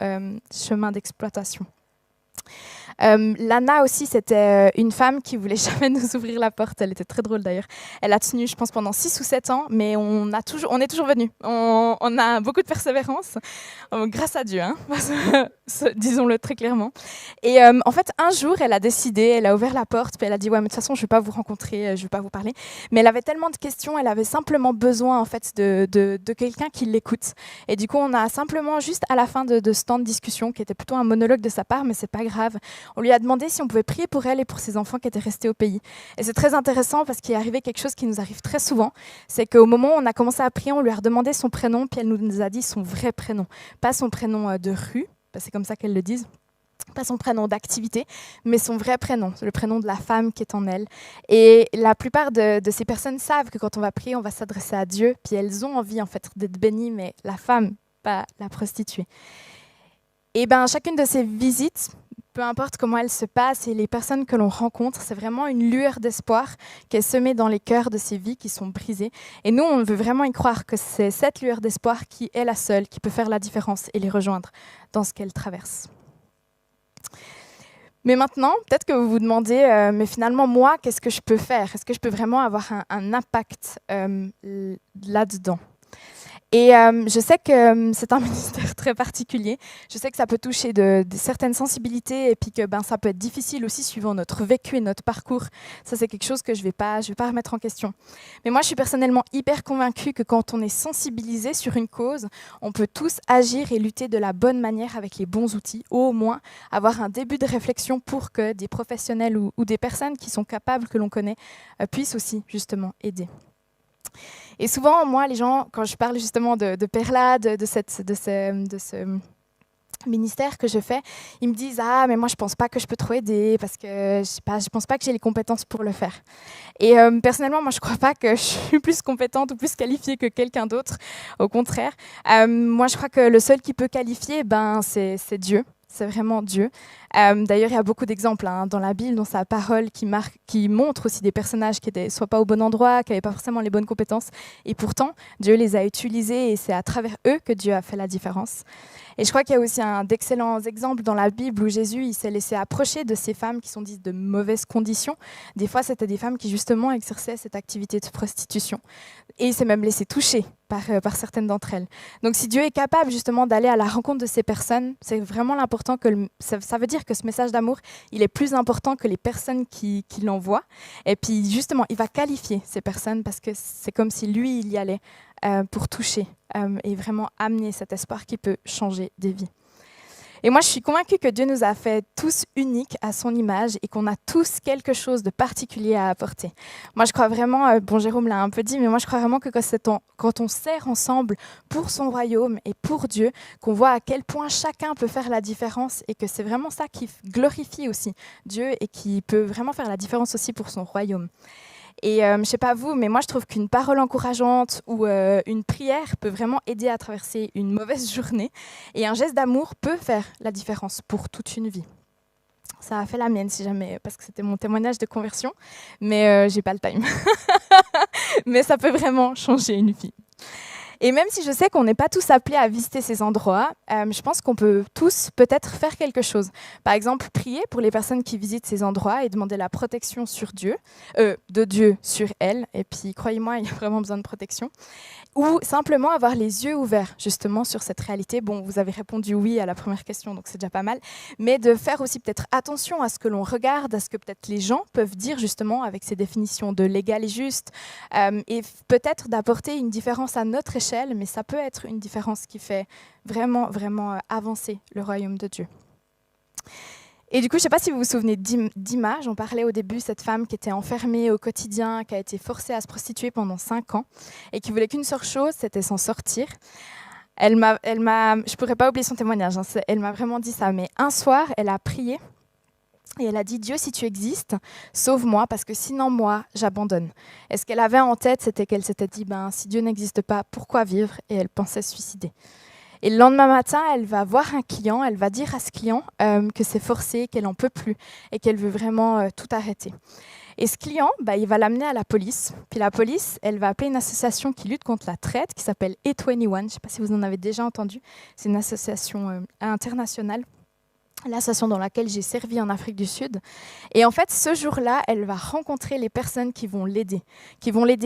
chemin d'exploitation. Lana aussi, c'était une femme qui voulait jamais nous ouvrir la porte. Elle était très drôle d'ailleurs. Elle a tenu, je pense, pendant 6 ou 7 ans, mais on est toujours venus. On a beaucoup de persévérance, grâce à Dieu, hein, disons-le très clairement. Et en fait, un jour, elle a décidé, elle a ouvert la porte, puis elle a dit « Ouais, mais de toute façon, je ne vais pas vous rencontrer, je ne vais pas vous parler. » Mais elle avait tellement de questions, elle avait simplement besoin en fait, de quelqu'un qui l'écoute. Et du coup, on a simplement, juste à la fin de ce temps de discussion, qui était plutôt un monologue de sa part, mais c'est pas grave, on lui a demandé si on pouvait prier pour elle et pour ses enfants qui étaient restés au pays. Et c'est très intéressant parce qu'il est arrivé quelque chose qui nous arrive très souvent, c'est qu'au moment où on a commencé à prier, on lui a redemandé son prénom, puis elle nous a dit son vrai prénom, pas son prénom de rue, c'est comme ça qu'elles le disent, pas son prénom d'activité, mais son vrai prénom, le prénom de la femme qui est en elle. Et la plupart de ces personnes savent que quand on va prier, on va s'adresser à Dieu, puis elles ont envie en fait d'être bénies, mais la femme, pas la prostituée. Et chacune de ces visites, peu importe comment elles se passent et les personnes que l'on rencontre, c'est vraiment une lueur d'espoir qui est semée dans les cœurs de ces vies qui sont brisées. Et nous, on veut vraiment y croire que c'est cette lueur d'espoir qui est la seule qui peut faire la différence et les rejoindre dans ce qu'elles traversent. Mais maintenant, peut-être que vous vous demandez, mais finalement, moi, qu'est-ce que je peux faire? Est-ce que je peux vraiment avoir un impact là-dedans? Et je sais que c'est un ministère très particulier. Je sais que ça peut toucher de certaines sensibilités et puis que ça peut être difficile aussi suivant notre vécu et notre parcours. Ça, c'est quelque chose que je vais pas remettre en question. Mais moi, je suis personnellement hyper convaincue que quand on est sensibilisé sur une cause, on peut tous agir et lutter de la bonne manière avec les bons outils, ou au moins avoir un début de réflexion pour que des professionnels ou des personnes qui sont capables, que l'on connaît, puissent aussi justement aider. Et souvent, moi, les gens, quand je parle justement de Perla, de ce ministère que je fais, ils me disent « Ah, mais moi, je ne pense pas que je peux trop aider parce que je pense pas que j'ai les compétences pour le faire. » Et personnellement, moi, je ne crois pas que je suis plus compétente ou plus qualifiée que quelqu'un d'autre. Au contraire, moi, je crois que le seul qui peut qualifier, c'est Dieu. C'est vraiment Dieu. D'ailleurs, il y a beaucoup d'exemples dans la Bible, dans sa parole, qui montrent aussi des personnages qui n'étaient soit pas au bon endroit, qui n'avaient pas forcément les bonnes compétences. Et pourtant, Dieu les a utilisés et c'est à travers eux que Dieu a fait la différence. Et je crois qu'il y a aussi d'excellents exemples dans la Bible où Jésus il s'est laissé approcher de ces femmes qui sont dites de mauvaises conditions. Des fois, c'était des femmes qui justement exerçaient cette activité de prostitution. Et il s'est même laissé toucher par certaines d'entre elles. Donc si Dieu est capable justement d'aller à la rencontre de ces personnes, c'est vraiment l'important que ça veut dire que ce message d'amour, il est plus important que les personnes qui l'envoient. Et puis justement, il va qualifier ces personnes parce que c'est comme si lui, il y allait pour toucher et vraiment amener cet espoir qui peut changer des vies. Et moi, je suis convaincue que Dieu nous a fait tous uniques à son image et qu'on a tous quelque chose de particulier à apporter. Moi, je crois vraiment, Jérôme l'a un peu dit, mais moi, je crois vraiment que quand on sert ensemble pour son royaume et pour Dieu, qu'on voit à quel point chacun peut faire la différence et que c'est vraiment ça qui glorifie aussi Dieu et qui peut vraiment faire la différence aussi pour son royaume. Et je ne sais pas vous, mais moi je trouve qu'une parole encourageante ou une prière peut vraiment aider à traverser une mauvaise journée. Et un geste d'amour peut faire la différence pour toute une vie. Ça a fait la mienne, si jamais, parce que c'était mon témoignage de conversion, mais j'ai pas le time. Mais ça peut vraiment changer une vie. Et même si je sais qu'on n'est pas tous appelés à visiter ces endroits, je pense qu'on peut tous peut-être faire quelque chose. Par exemple, prier pour les personnes qui visitent ces endroits et demander la protection de Dieu sur elles. Et puis, croyez-moi, il y a vraiment besoin de protection. Ou simplement avoir les yeux ouverts justement sur cette réalité. Bon, vous avez répondu oui à la première question, donc c'est déjà pas mal. Mais de faire aussi peut-être attention à ce que l'on regarde, à ce que peut-être les gens peuvent dire justement avec ces définitions de légal et juste. Et peut-être d'apporter une différence à notre échelle, mais ça peut être une différence qui fait vraiment, vraiment avancer le royaume de Dieu. Et du coup, je ne sais pas si vous vous souvenez d'Ima, j'en parlais au début, cette femme qui était enfermée au quotidien, qui a été forcée à se prostituer pendant 5 ans et qui voulait qu'une seule chose, c'était s'en sortir. Je ne pourrais pas oublier son témoignage, elle m'a vraiment dit ça, mais un soir, elle a prié Et elle a dit, Dieu, si tu existes, sauve-moi, parce que sinon, moi, j'abandonne. Et ce qu'elle avait en tête, c'était qu'elle s'était dit, si Dieu n'existe pas, pourquoi vivre? Et elle pensait se suicider. Et le lendemain matin, elle va voir un client, elle va dire à ce client que c'est forcé, qu'elle n'en peut plus et qu'elle veut vraiment tout arrêter. Et ce client, il va l'amener à la police. Puis la police, elle va appeler une association qui lutte contre la traite, qui s'appelle A21. Je ne sais pas si vous en avez déjà entendu. C'est une association internationale. L'association dans laquelle j'ai servi en Afrique du Sud. Et en fait, ce jour-là, elle va rencontrer les personnes qui vont l'aider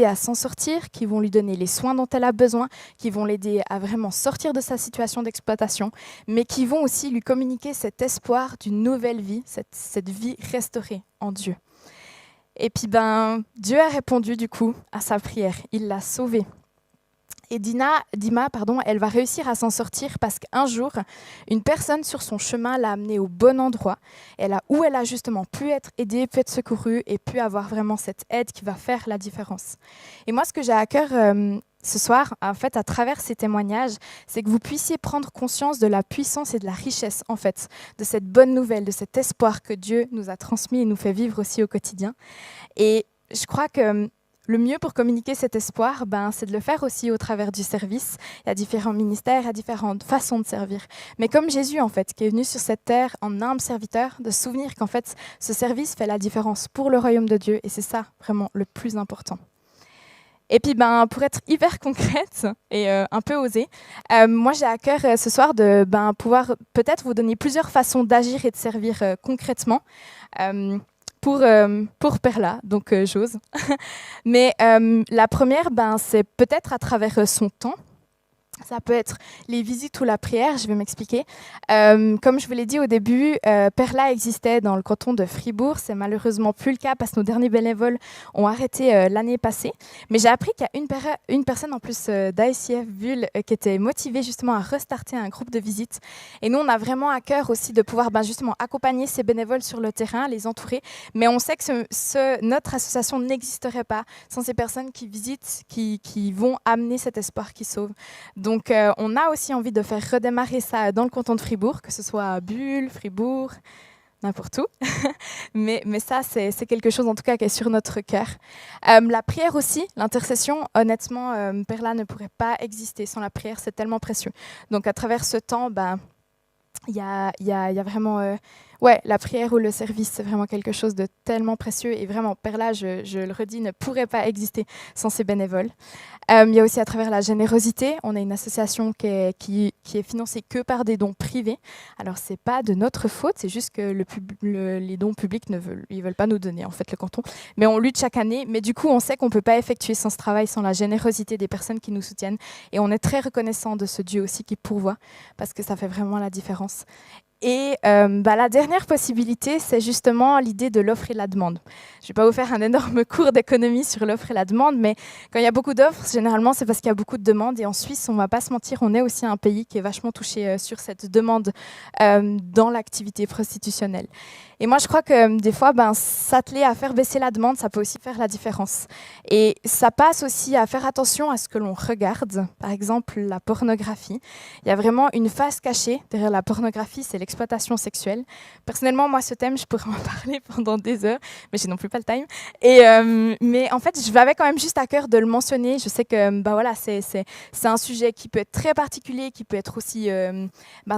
à s'en sortir, qui vont lui donner les soins dont elle a besoin, qui vont l'aider à vraiment sortir de sa situation d'exploitation, mais qui vont aussi lui communiquer cet espoir d'une nouvelle vie, cette vie restaurée en Dieu. Et puis, Dieu a répondu du coup à sa prière. Il l'a sauvée. Et Dima, elle va réussir à s'en sortir parce qu'un jour, une personne sur son chemin l'a amenée au bon endroit, où elle a justement pu être aidée, pu être secourue et pu avoir vraiment cette aide qui va faire la différence. Et moi, ce que j'ai à cœur ce soir, en fait, à travers ces témoignages, c'est que vous puissiez prendre conscience de la puissance et de la richesse, en fait, de cette bonne nouvelle, de cet espoir que Dieu nous a transmis et nous fait vivre aussi au quotidien. Et je crois que le mieux pour communiquer cet espoir, c'est de le faire aussi au travers du service. Il y a différents ministères, il y a différentes façons de servir. Mais comme Jésus, en fait, qui est venu sur cette terre en humble serviteur, de se souvenir qu'en fait, ce service fait la différence pour le royaume de Dieu. Et c'est ça, vraiment, le plus important. Et puis, pour être hyper concrète et un peu osée, moi, j'ai à cœur ce soir de pouvoir peut-être vous donner plusieurs façons d'agir et de servir concrètement. Pour Perla, donc j'ose. Mais la première, c'est peut-être à travers son temps. Ça peut être les visites ou la prière, je vais m'expliquer. Comme je vous l'ai dit au début, Perla existait dans le canton de Fribourg. C'est malheureusement plus le cas parce que nos derniers bénévoles ont arrêté l'année passée. Mais j'ai appris qu'il y a une personne en plus d'ICF Bulle qui était motivée justement à restarter un groupe de visites. Et nous, on a vraiment à cœur aussi de pouvoir justement accompagner ces bénévoles sur le terrain, les entourer. Mais on sait que notre association n'existerait pas sans ces personnes qui visitent, qui vont amener cet espoir qui sauve. Donc, on a aussi envie de faire redémarrer ça dans le canton de Fribourg, que ce soit à Bulle, Fribourg, n'importe où. mais ça, c'est quelque chose en tout cas qui est sur notre cœur. La prière aussi, l'intercession, honnêtement, Perla ne pourrait pas exister sans la prière, c'est tellement précieux. Donc, à travers ce temps, il y a vraiment... la prière ou le service, c'est vraiment quelque chose de tellement précieux. Et vraiment, Perla, je le redis, ne pourrait pas exister sans ses bénévoles. Il y a aussi à travers la générosité. On a une association qui est financée que par des dons privés. Alors, ce n'est pas de notre faute, c'est juste que les dons publics ils veulent pas nous donner, en fait, le canton. Mais on lutte chaque année. Mais du coup, on sait qu'on ne peut pas effectuer ce travail sans la générosité des personnes qui nous soutiennent. Et on est très reconnaissant de ce Dieu aussi qui pourvoit, parce que ça fait vraiment la différence. Et la dernière possibilité, c'est justement l'idée de l'offre et la demande. Je ne vais pas vous faire un énorme cours d'économie sur l'offre et la demande, mais quand il y a beaucoup d'offres, généralement, c'est parce qu'il y a beaucoup de demandes. Et en Suisse, on ne va pas se mentir, on est aussi un pays qui est vachement touché sur cette demande dans l'activité prostitutionnelle. Et moi, je crois que des fois, s'atteler à faire baisser la demande, ça peut aussi faire la différence. Et ça passe aussi à faire attention à ce que l'on regarde. Par exemple, la pornographie. Il y a vraiment une face cachée derrière la pornographie, c'est l'exploitation sexuelle. Personnellement, moi, ce thème, je pourrais en parler pendant des heures, mais j'ai non plus pas le time. Mais en fait, je l'avais quand même juste à cœur de le mentionner. Je sais que c'est un sujet qui peut être très particulier, qui peut être aussi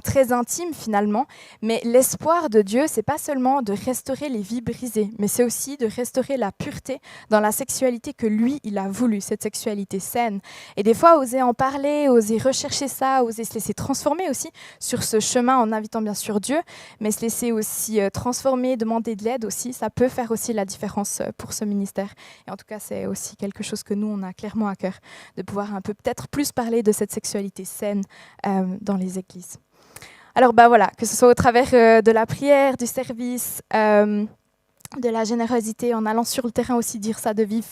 très intime finalement. Mais l'espoir de Dieu, c'est pas seulement de restaurer les vies brisées, mais c'est aussi de restaurer la pureté dans la sexualité que lui, il a voulu, cette sexualité saine. Et des fois, oser en parler, oser rechercher ça, oser se laisser transformer aussi sur ce chemin en invitant bien sûr Dieu, mais se laisser aussi transformer, demander de l'aide aussi, ça peut faire aussi la différence pour ce ministère. Et en tout cas, c'est aussi quelque chose que nous, on a clairement à cœur, de pouvoir un peu peut-être plus parler de cette sexualité saine dans les églises. Alors que ce soit au travers de la prière, du service, de la générosité, en allant sur le terrain aussi dire ça de vive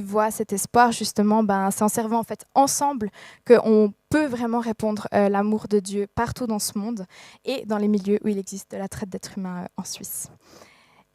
voix, cet espoir justement, c'est en servant en fait ensemble qu'on peut vraiment répondre l'amour de Dieu partout dans ce monde et dans les milieux où il existe de la traite d'êtres humains en Suisse.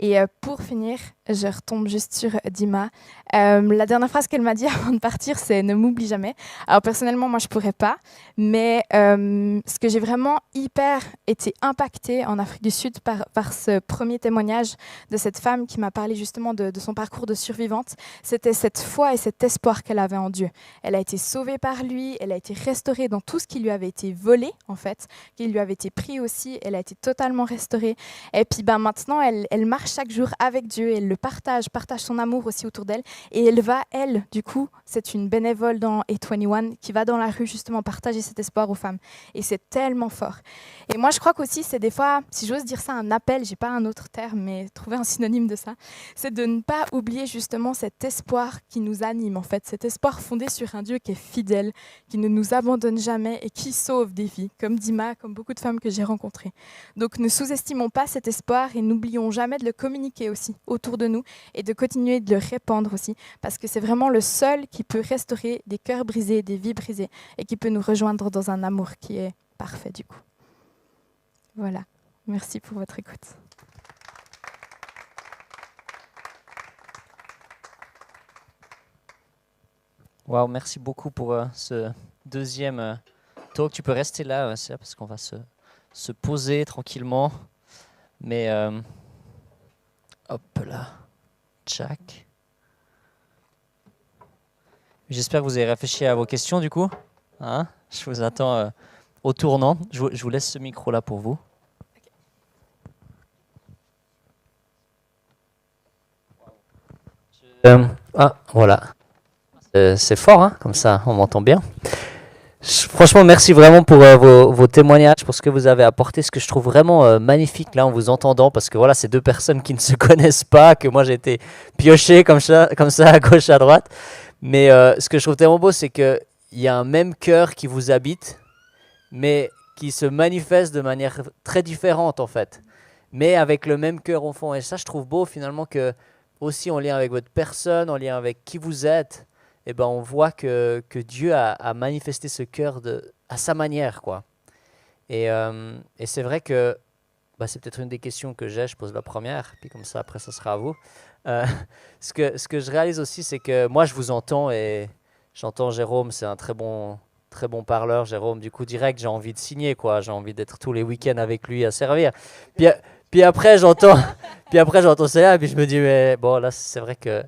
Et pour finir, je retombe juste sur Dima. La dernière phrase qu'elle m'a dit avant de partir, c'est « ne m'oublie jamais ». Alors personnellement, moi, je ne pourrais pas. Mais ce que j'ai vraiment hyper été impactée en Afrique du Sud par ce premier témoignage de cette femme qui m'a parlé justement de son parcours de survivante, c'était cette foi et cet espoir qu'elle avait en Dieu. Elle a été sauvée par lui, elle a été restaurée dans tout ce qui lui avait été volé, en fait, qui lui avait été pris aussi. Elle a été totalement restaurée. Et puis maintenant, elle marche chaque jour avec Dieu, elle le partage son amour aussi autour d'elle. Et elle, du coup, c'est une bénévole dans A21 qui va dans la rue justement partager cet espoir aux femmes. Et c'est tellement fort. Et moi, je crois qu'aussi, c'est des fois, si j'ose dire ça, un appel, j'ai pas un autre terme, mais trouver un synonyme de ça, c'est de ne pas oublier justement cet espoir qui nous anime, en fait, cet espoir fondé sur un Dieu qui est fidèle, qui ne nous abandonne jamais et qui sauve des vies, comme Dima, comme beaucoup de femmes que j'ai rencontrées. Donc, ne sous-estimons pas cet espoir et n'oublions jamais de le communiquer aussi autour de nous et de continuer de le répandre aussi, parce que c'est vraiment le seul qui peut restaurer des cœurs brisés, des vies brisées, et qui peut nous rejoindre dans un amour qui est parfait du coup. Voilà, merci pour votre écoute. Wow, merci beaucoup pour ce deuxième talk. Tu peux rester là, c'est parce qu'on va se poser tranquillement. Mais hop là, tchac. J'espère que vous avez réfléchi à vos questions du coup. Hein, je vous attends au tournant. Je vous laisse ce micro là pour vous. Voilà. C'est fort, hein, comme ça, on m'entend bien. Franchement, merci vraiment pour vos témoignages, pour ce que vous avez apporté, ce que je trouve vraiment magnifique là en vous entendant, parce que voilà, c'est deux personnes qui ne se connaissent pas, que moi j'ai été pioché comme ça à gauche, à droite. Mais ce que je trouve tellement beau, c'est qu'il y a un même cœur qui vous habite, mais qui se manifeste de manière très différente en fait, mais avec le même cœur au fond. Et ça, je trouve beau finalement que, aussi en lien avec votre personne, en lien avec qui vous êtes, eh ben, on voit que Dieu a manifesté ce cœur à sa manière, quoi. Et c'est vrai que c'est peut-être une des questions que j'ai, je pose la première, puis comme ça, après, ça sera à vous. Ce que je réalise aussi, c'est que moi, je vous entends et j'entends Jérôme, c'est un très bon parleur, Jérôme. Du coup, direct, j'ai envie de signer, quoi. J'ai envie d'être tous les week-ends avec lui à servir. Puis après, j'entends ça, et puis je me dis, mais bon, là, c'est vrai que...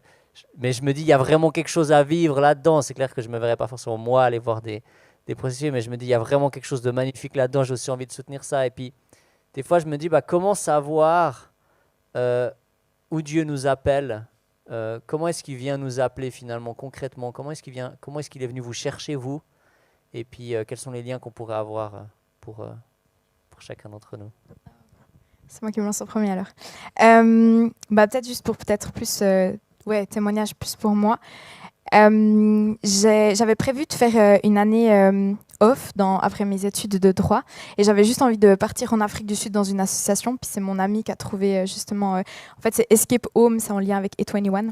Mais je me dis, il y a vraiment quelque chose à vivre là-dedans. C'est clair que je ne me verrais pas forcément moi aller voir des processus, mais je me dis, il y a vraiment quelque chose de magnifique là-dedans. J'ai aussi envie de soutenir ça. Et puis, des fois, je me dis, comment savoir où Dieu nous appelle, comment est-ce qu'il vient nous appeler finalement, concrètement, comment est-ce qu'il est venu vous chercher, vous, et puis quels sont les liens qu'on pourrait avoir pour chacun d'entre nous. C'est moi qui me lance en premier alors. Peut-être juste pour plus... témoignage plus pour moi. J'avais prévu de faire une année off après mes études de droit et j'avais juste envie de partir en Afrique du Sud dans une association. Puis c'est mon ami qui a trouvé justement... en fait, c'est Escape Home, c'est en lien avec A21.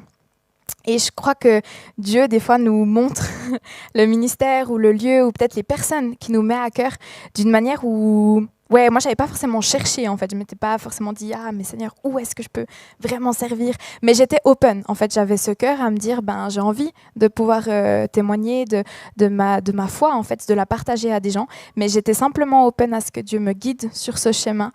Et je crois que Dieu, des fois, nous montre le ministère ou le lieu ou peut-être les personnes qui nous met à cœur d'une manière où... Ouais, moi, je n'avais pas forcément cherché, en fait. Je ne m'étais pas forcément dit « Ah, mais Seigneur, où est-ce que je peux vraiment servir ?» Mais j'étais open. En fait, j'avais ce cœur à me dire « J'ai envie de pouvoir témoigner de ma foi, en fait, de la partager à des gens. » Mais j'étais simplement open à ce que Dieu me guide sur ce chemin,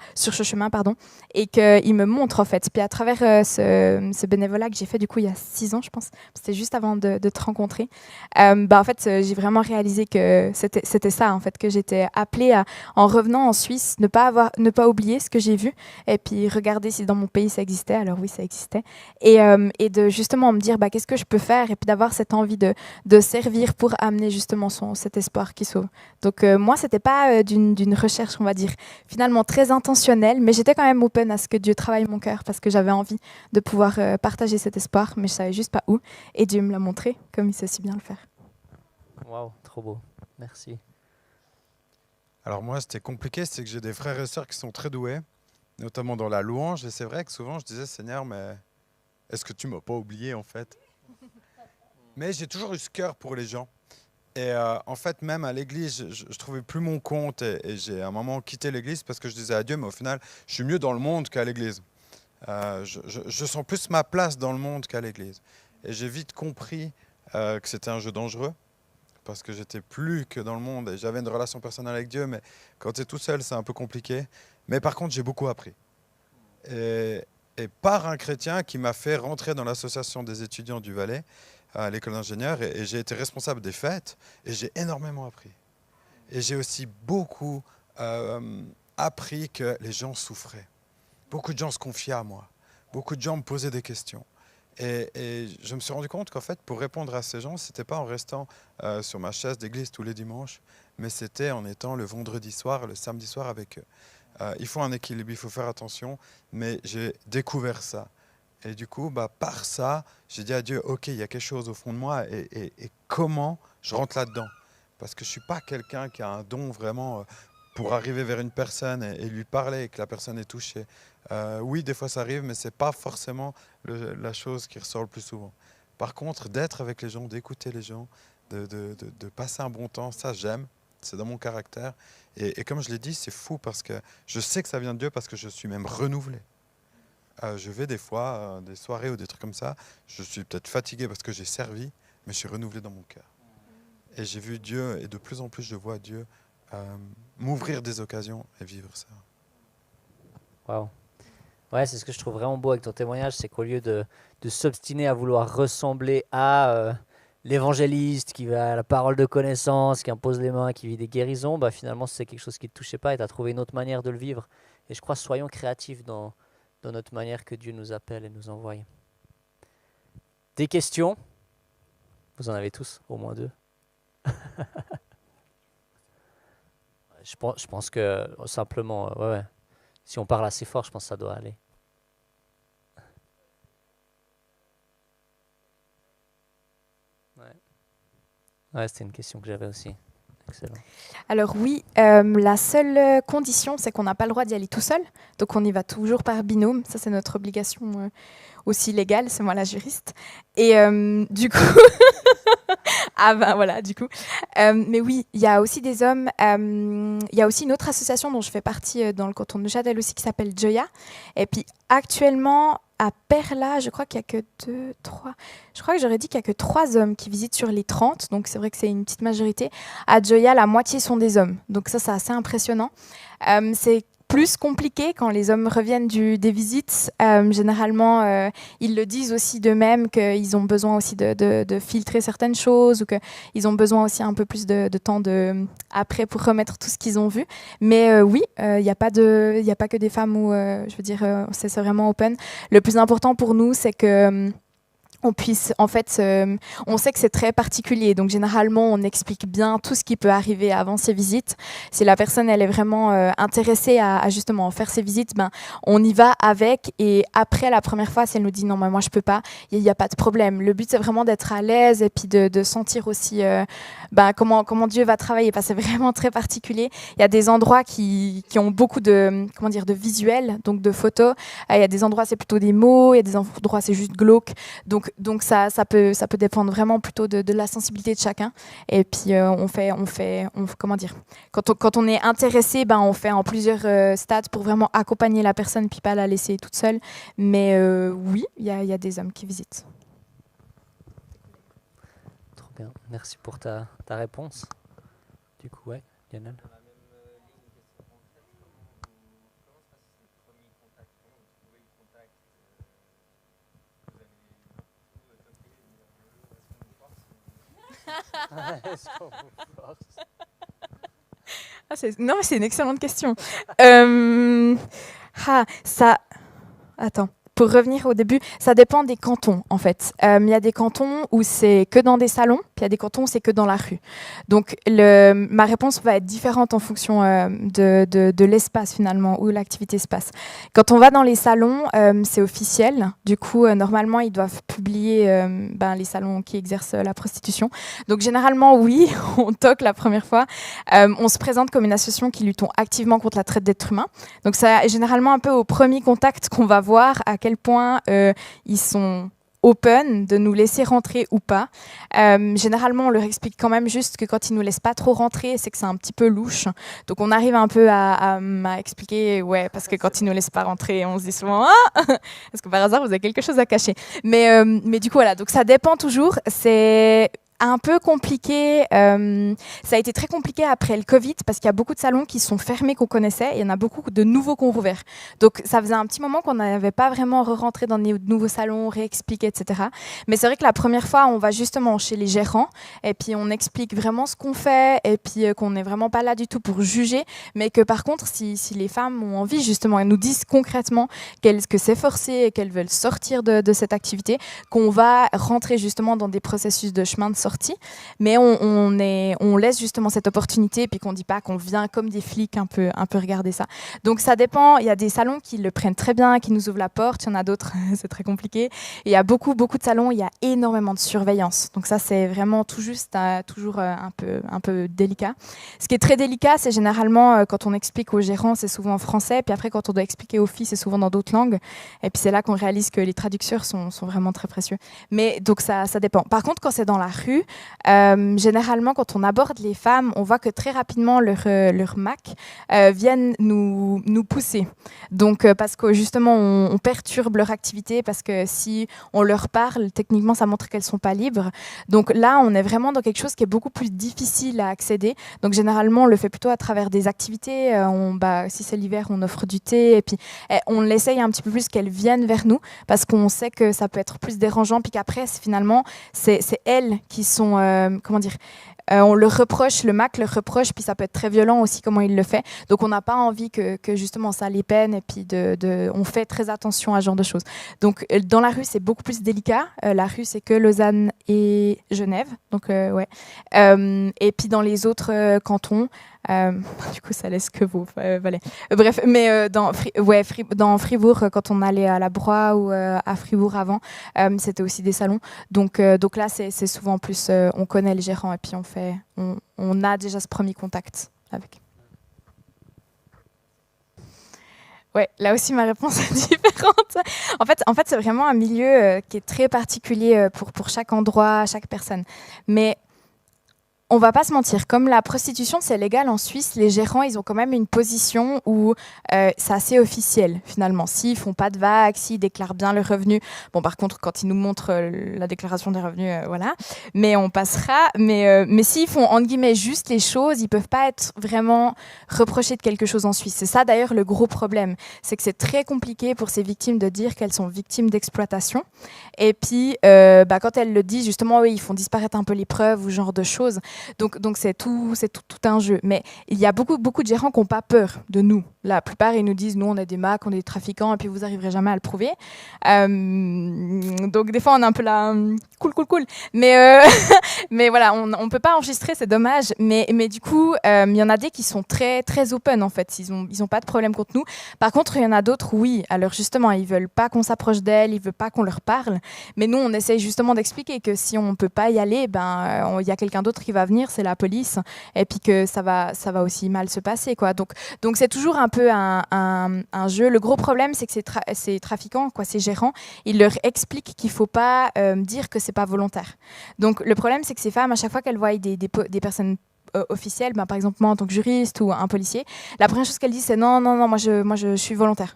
et qu'il me montre, en fait. Puis à travers ce bénévolat que j'ai fait, du coup, il y a 6 ans, je pense, c'était juste avant de te rencontrer, en fait, j'ai vraiment réalisé que c'était ça, en fait, que j'étais appelée à, en revenant en Suisse, ne pas oublier ce que j'ai vu et puis regarder si dans mon pays ça existait. Alors oui, ça existait. Et de justement me dire qu'est-ce que je peux faire et puis d'avoir cette envie de servir pour amener justement cet espoir qui sauve. Donc moi, c'était pas d'une recherche, on va dire, finalement très intentionnelle, mais j'étais quand même open à ce que Dieu travaille mon cœur parce que j'avais envie de pouvoir partager cet espoir, mais je savais juste pas où. Et Dieu me l'a montré comme il sait si bien le faire. Waouh, trop beau. Merci. Alors moi, c'était compliqué, c'est que j'ai des frères et sœurs qui sont très doués, notamment dans la louange. Et c'est vrai que souvent, je disais, Seigneur, mais est-ce que tu m'as pas oublié, en fait? Mais j'ai toujours eu ce cœur pour les gens. Et en fait, même à l'église, je trouvais plus mon compte. Et j'ai à un moment quitté l'église parce que je disais à Dieu, mais au final, je suis mieux dans le monde qu'à l'église. Je sens plus ma place dans le monde qu'à l'église. Et j'ai vite compris que c'était un jeu dangereux, parce que j'étais plus que dans le monde et j'avais une relation personnelle avec Dieu, mais quand tu es tout seul, c'est un peu compliqué. Mais par contre, j'ai beaucoup appris. Et par un chrétien qui m'a fait rentrer dans l'association des étudiants du Valais, à l'école d'ingénieur, et j'ai été responsable des fêtes, et j'ai énormément appris. Et j'ai aussi beaucoup appris que les gens souffraient. Beaucoup de gens se confiaient à moi. Beaucoup de gens me posaient des questions. Et je me suis rendu compte qu'en fait, pour répondre à ces gens, ce n'était pas en restant sur ma chaise d'église tous les dimanches, mais c'était en étant le vendredi soir, le samedi soir avec eux. Il faut un équilibre, il faut faire attention, mais j'ai découvert ça. Et du coup, par ça, j'ai dit à Dieu, ok, il y a quelque chose au fond de moi, et comment je rentre là-dedans? Parce que je ne suis pas quelqu'un qui a un don vraiment pour arriver vers une personne et lui parler et que la personne est touchée. Oui, des fois ça arrive, mais ce n'est pas forcément la chose qui ressort le plus souvent. Par contre, d'être avec les gens, d'écouter les gens, de passer un bon temps, ça j'aime, c'est dans mon caractère. Et comme je l'ai dit, c'est fou parce que je sais que ça vient de Dieu parce que je suis même renouvelé. Je vais des fois, des soirées ou des trucs comme ça, je suis peut-être fatigué parce que j'ai servi, mais je suis renouvelé dans mon cœur. Et j'ai vu Dieu, et de plus en plus je vois Dieu m'ouvrir des occasions et vivre ça. Waouh. Ouais, c'est ce que je trouve vraiment beau avec ton témoignage, c'est qu'au lieu de s'obstiner à vouloir ressembler à l'évangéliste qui va à la parole de connaissance, qui impose les mains, qui vit des guérisons, finalement c'est quelque chose qui ne te touchait pas et tu as trouvé une autre manière de le vivre. Et je crois, soyons créatifs dans notre manière que Dieu nous appelle et nous envoie. Des questions? Vous en avez tous, au moins 2. Je pense que simplement, ouais. Si on parle assez fort, je pense que ça doit aller. Ouais, c'était une question que j'avais aussi. Excellent. Alors oui, la seule condition, c'est qu'on n'a pas le droit d'y aller tout seul. Donc on y va toujours par binôme. Ça, c'est notre obligation aussi légale. C'est moi la juriste. Et du coup... voilà, du coup. Mais oui, il y a aussi des hommes. Il y a aussi une autre association dont je fais partie dans le canton de Neuchâtel aussi qui s'appelle Joya. Et puis actuellement, à Perla, je crois qu'il n'y a que 2, 3. Je crois que j'aurais dit qu'il n'y a que 3 hommes qui visitent sur les 30. Donc c'est vrai que c'est une petite majorité. À Joya, la moitié sont des hommes. Donc ça, c'est assez impressionnant. C'est plus compliqué quand les hommes reviennent des visites. Généralement, ils le disent aussi d'eux-mêmes qu'ils ont besoin aussi de filtrer certaines choses ou qu'ils ont besoin aussi un peu plus de temps après pour remettre tout ce qu'ils ont vu. Mais oui, il n'y a pas que des femmes où, je veux dire, c'est vraiment open. Le plus important pour nous, c'est que... on puisse, en fait, on sait que c'est très particulier, donc généralement on explique bien tout ce qui peut arriver avant ces visites. Si la personne elle est vraiment intéressée à justement faire ses visites, on y va avec, et après la première fois, si elle nous dit non, mais moi je peux pas, il n'y a pas de problème. Le but c'est vraiment d'être à l'aise et puis de sentir aussi comment Dieu va travailler, parce que c'est vraiment très particulier. Il y a des endroits qui ont beaucoup de visuels, donc de photos. Il y a des endroits c'est plutôt des mots, il y a des endroits c'est juste glauque. Donc ça peut dépendre vraiment plutôt de la sensibilité de chacun. Et puis quand on est intéressé, on fait en plusieurs stades pour vraiment accompagner la personne puis pas la laisser toute seule. Mais oui, il y a des hommes qui visitent. Trop bien, merci pour ta réponse. Du coup, ouais, Lionel. Non, mais c'est une excellente question. Attends. Pour revenir au début, ça dépend des cantons, en fait. Il y a des cantons où c'est que dans des salons, puis il y a des cantons où c'est que dans la rue. Donc, ma réponse va être différente en fonction de l'espace, finalement, où l'activité se passe. Quand on va dans les salons, c'est officiel. Du coup, normalement, ils doivent publier les salons qui exercent la prostitution. Donc, généralement, oui, on toque la première fois. On se présente comme une association qui lutte activement contre la traite d'êtres humains. Donc, c'est généralement un peu au premier contact qu'on va voir à quel point ils sont open de nous laisser rentrer ou pas. Généralement, on leur explique quand même juste que quand ils nous laissent pas trop rentrer, c'est que c'est un petit peu louche. Donc on arrive un peu à expliquer, ouais, parce que quand ils nous laissent pas rentrer, on se dit souvent, ah, est-ce que par hasard vous avez quelque chose à cacher? Mais du coup voilà, donc ça dépend toujours. C'est un peu compliqué. Ça a été très compliqué après le Covid parce qu'il y a beaucoup de salons qui sont fermés qu'on connaissait et il y en a beaucoup de nouveaux qu'on rouvert. Donc ça faisait un petit moment qu'on n'avait pas vraiment re-rentré dans les nouveaux salons, réexpliqué, etc. Mais c'est vrai que la première fois, on va justement chez les gérants et puis on explique vraiment ce qu'on fait et puis qu'on n'est vraiment pas là du tout pour juger, mais que par contre, si les femmes ont envie justement, elles nous disent concrètement que c'est forcé et qu'elles veulent sortir de cette activité, qu'on va rentrer justement dans des processus de chemin de sortie. Mais on laisse justement cette opportunité et puis qu'on ne dit pas qu'on vient comme des flics un peu regarder ça. Donc ça dépend, il y a des salons qui le prennent très bien, qui nous ouvrent la porte, il y en a d'autres, c'est très compliqué. Et il y a beaucoup de salons, il y a énormément de surveillance. Donc ça c'est vraiment tout juste, toujours un peu délicat. Ce qui est très délicat, c'est généralement quand on explique aux gérants, c'est souvent en français, puis après quand on doit expliquer aux filles, c'est souvent dans d'autres langues. Et puis c'est là qu'on réalise que les traducteurs sont vraiment très précieux. Mais donc ça dépend. Par contre, quand c'est dans la rue, généralement, quand on aborde les femmes, on voit que très rapidement leur Mac viennent nous pousser. Donc, parce que justement, on perturbe leur activité, parce que si on leur parle, techniquement, ça montre qu'elles ne sont pas libres. Donc là, on est vraiment dans quelque chose qui est beaucoup plus difficile à accéder. Donc, généralement, on le fait plutôt à travers des activités. Si c'est l'hiver, on offre du thé, et puis on l'essaye un petit peu plus qu'elles viennent vers nous, parce qu'on sait que ça peut être plus dérangeant, puis qu'après, finalement, c'est elles qui sont comment dire, on leur reproche, le Mac leur reproche, puis ça peut être très violent aussi comment il le fait. Donc on n'a pas envie que justement ça les peine, et puis on fait très attention à ce genre de choses. Donc dans la rue c'est beaucoup plus délicat. La rue c'est que Lausanne et Genève, donc ouais. Et puis dans les autres cantons, du coup ça laisse que vous Valais. Bref, mais dans Fribourg, quand on allait à la Broye ou à Fribourg avant, c'était aussi des salons. Donc là c'est souvent plus on connaît les gérants et puis on a déjà ce premier contact avec. Ouais, là aussi ma réponse est différente. En fait c'est vraiment un milieu qui est très particulier pour chaque endroit, chaque personne. Mais on va pas se mentir, comme la prostitution c'est légal en Suisse, les gérants ils ont quand même une position où c'est assez officiel finalement. S'ils font pas de vagues, s'ils déclarent bien leurs revenus, bon par contre quand ils nous montrent la déclaration des revenus, voilà, mais on passera. Mais s'ils font entre guillemets juste les choses, ils peuvent pas être vraiment reprochés de quelque chose en Suisse. C'est ça d'ailleurs le gros problème, c'est que c'est très compliqué pour ces victimes de dire qu'elles sont victimes d'exploitation. Et puis quand elles le disent justement, oui, ils font disparaître un peu les preuves ou ce genre de choses. Donc c'est tout un jeu. Mais il y a beaucoup de gérants qui n'ont pas peur de nous. La plupart, ils nous disent, nous, on est des macs, on est des trafiquants, et puis vous n'arriverez jamais à le prouver. Donc des fois, on est un peu là, cool. Mais voilà, on ne peut pas enregistrer, c'est dommage. Mais du coup, il y en a des qui sont très, très open, en fait. Ils ont pas de problème contre nous. Par contre, il y en a d'autres, oui. Alors justement, ils ne veulent pas qu'on s'approche d'elles, ils ne veulent pas qu'on leur parle. Mais nous, on essaye justement d'expliquer que si on ne peut pas y aller, il y a quelqu'un d'autre qui va venir, c'est la police, et puis que ça va aussi mal se passer, quoi. Donc c'est toujours un peu un jeu. Le gros problème, c'est que ces trafiquants, quoi, ces gérants, ils leur expliquent qu'il faut pas dire que c'est pas volontaire. Donc le problème, c'est que ces femmes, à chaque fois qu'elles voient des personnes officielle, par exemple moi en tant que juriste ou un policier, la première chose qu'elles disent c'est non, moi je suis volontaire,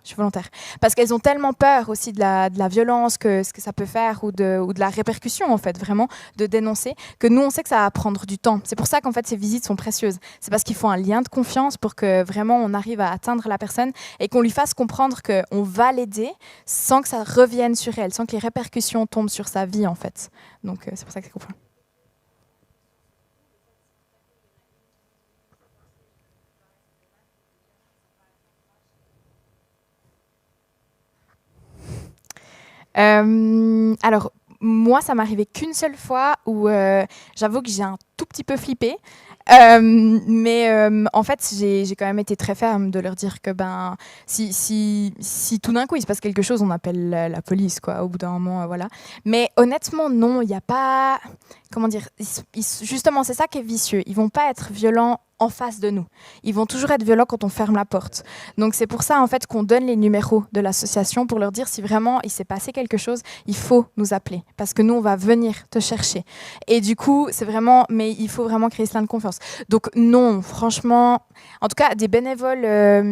parce qu'elles ont tellement peur aussi de la violence, que ce que ça peut faire, ou de la répercussion en fait, vraiment de dénoncer, que nous on sait que ça va prendre du temps. C'est pour ça qu'en fait ces visites sont précieuses, c'est parce qu'il faut un lien de confiance pour que vraiment on arrive à atteindre la personne et qu'on lui fasse comprendre qu'on va l'aider sans que ça revienne sur elle, sans que les répercussions tombent sur sa vie en fait. Donc c'est pour ça que c'est complet. Alors, moi, ça m'est arrivé qu'une seule fois où j'avoue que j'ai un tout petit peu flippé. Mais en fait, j'ai quand même été très ferme de leur dire que si tout d'un coup il se passe quelque chose, on appelle la police, quoi, au bout d'un moment, voilà. Mais honnêtement, non, il n'y a pas... Comment dire, justement, c'est ça qui est vicieux. Ils vont pas être violents en face de nous. Ils vont toujours être violents quand on ferme la porte. Donc c'est pour ça en fait qu'on donne les numéros de l'association pour leur dire si vraiment il s'est passé quelque chose, il faut nous appeler parce que nous on va venir te chercher. Et du coup c'est vraiment, mais il faut vraiment créer ce lien de confiance. Donc non, franchement, en tout cas des bénévoles,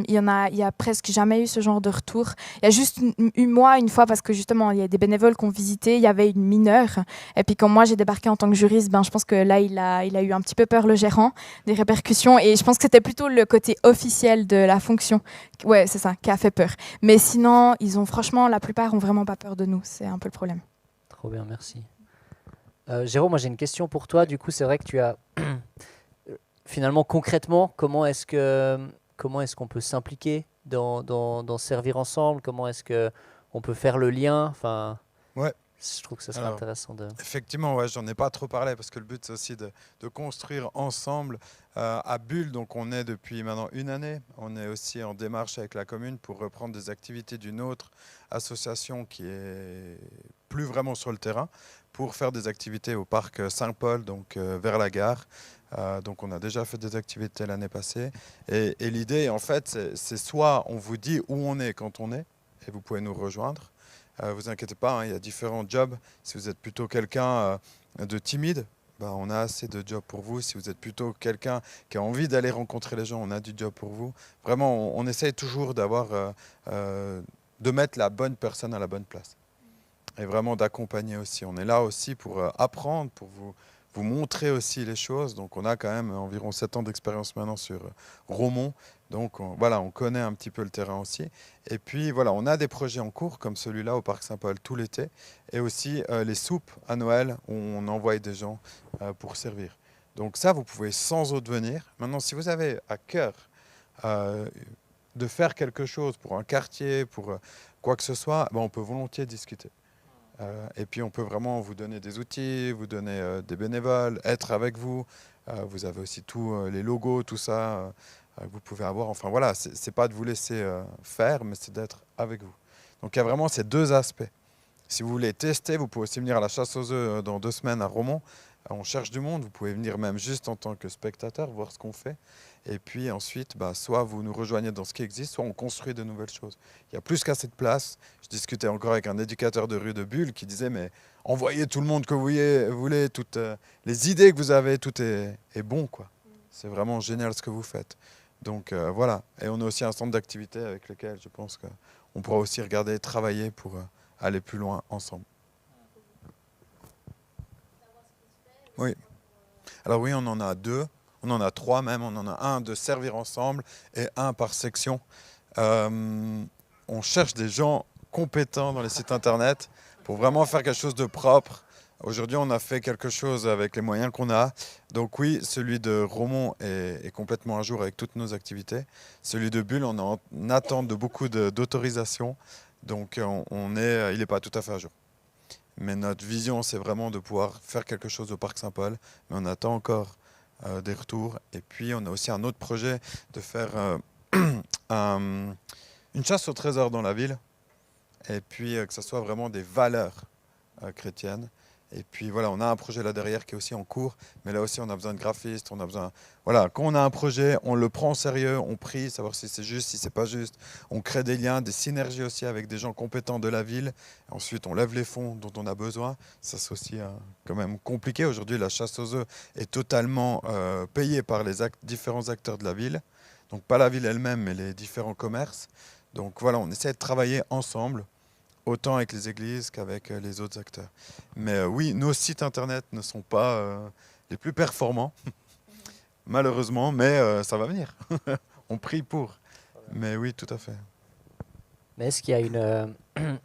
il y a presque jamais eu ce genre de retour. Il y a juste eu moi une fois parce que justement il y a des bénévoles qui ont visité, il y avait une mineure et puis quand moi j'ai débarqué en tant que juriste, je pense que là il a eu un petit peu peur le gérant des répercussions. Et je pense que c'était plutôt le côté officiel de la fonction, ouais, c'est ça, qui a fait peur. Mais sinon, franchement, la plupart ont vraiment pas peur de nous. C'est un peu le problème. Trop bien, merci. Jérôme, moi j'ai une question pour toi. Du coup, c'est vrai que tu as finalement concrètement, comment est-ce qu'on peut s'impliquer dans servir ensemble? Comment est-ce qu'on peut faire le lien? Enfin, Ouais. je trouve que ça serait intéressant de... Effectivement, ouais, j'en ai pas trop parlé parce que le but c'est aussi de construire ensemble à Bulle. Donc on est depuis maintenant 1 année. On est aussi en démarche avec la commune pour reprendre des activités d'une autre association qui est plus vraiment sur le terrain pour faire des activités au parc Saint-Paul, donc vers la gare. Donc on a déjà fait des activités l'année passée. Et l'idée en fait c'est soit on vous dit où on est quand on est et vous pouvez nous rejoindre. Vous inquiétez pas, il y a différents jobs. Si vous êtes plutôt quelqu'un de timide, on a assez de jobs pour vous. Si vous êtes plutôt quelqu'un qui a envie d'aller rencontrer les gens, on a du job pour vous. Vraiment, on essaye toujours de mettre la bonne personne à la bonne place. Et vraiment d'accompagner aussi. On est là aussi pour apprendre, pour vous montrer aussi les choses. Donc on a quand même environ 7 ans d'expérience maintenant sur Romont. Donc voilà, on connaît un petit peu le terrain aussi. Et puis voilà, on a des projets en cours comme celui-là au Parc Saint-Paul tout l'été. Et aussi les soupes à Noël où on envoie des gens pour servir. Donc ça, vous pouvez sans autre venir. Maintenant, si vous avez à cœur de faire quelque chose pour un quartier, pour quoi que ce soit, on peut volontiers discuter. Et puis on peut vraiment vous donner des outils, vous donner des bénévoles, être avec vous. Vous avez aussi tous les logos, tout ça que vous pouvez avoir. Enfin voilà, c'est pas de vous laisser faire, mais c'est d'être avec vous. Donc il y a vraiment ces deux aspects. Si vous voulez tester, vous pouvez aussi venir à la chasse aux œufs dans 2 semaines à Romont. On cherche du monde, vous pouvez venir même juste en tant que spectateur, voir ce qu'on fait. Et puis ensuite, soit vous nous rejoignez dans ce qui existe, soit on construit de nouvelles choses. Il y a plus qu'assez de place. Je discutais encore avec un éducateur de rue de Bulle qui disait, mais envoyez tout le monde que vous voulez, toutes les idées que vous avez, tout est bon, quoi. C'est vraiment génial ce que vous faites. Donc voilà. Et on a aussi un centre d'activité avec lequel je pense qu'on pourra aussi regarder, travailler pour aller plus loin ensemble. Oui. Alors oui, on en a 2. On en a 3 même. On en a un de servir ensemble et un par section. On cherche des gens compétents dans les sites internet pour vraiment faire quelque chose de propre. Aujourd'hui, on a fait quelque chose avec les moyens qu'on a. Donc oui, celui de Romont est complètement à jour avec toutes nos activités. Celui de Bulle, on est en attente de beaucoup d'autorisation. Donc il n'est pas tout à fait à jour. Mais notre vision, c'est vraiment de pouvoir faire quelque chose au Parc Saint-Paul. Mais on attend encore des retours. Et puis, on a aussi un autre projet de faire une chasse au trésor dans la ville. Et puis, que ce soit vraiment des valeurs chrétiennes. Et puis, voilà, on a un projet là derrière qui est aussi en cours. Mais là aussi, on a besoin de graphistes. On a besoin... Voilà, quand on a un projet, on le prend au sérieux. On prie, savoir si c'est juste, si c'est pas juste. On crée des liens, des synergies aussi avec des gens compétents de la ville. Ensuite, on lève les fonds dont on a besoin. Ça, c'est aussi quand même compliqué. Aujourd'hui, la chasse aux œufs est totalement payée par les différents acteurs de la ville. Donc, pas la ville elle-même, mais les différents commerces. Donc, voilà, on essaie de travailler ensemble, autant avec les églises qu'avec les autres acteurs. Mais oui, nos sites internet ne sont pas les plus performants, malheureusement, mais ça va venir. On prie pour. Mais oui, tout à fait. Mais est-ce qu'il y a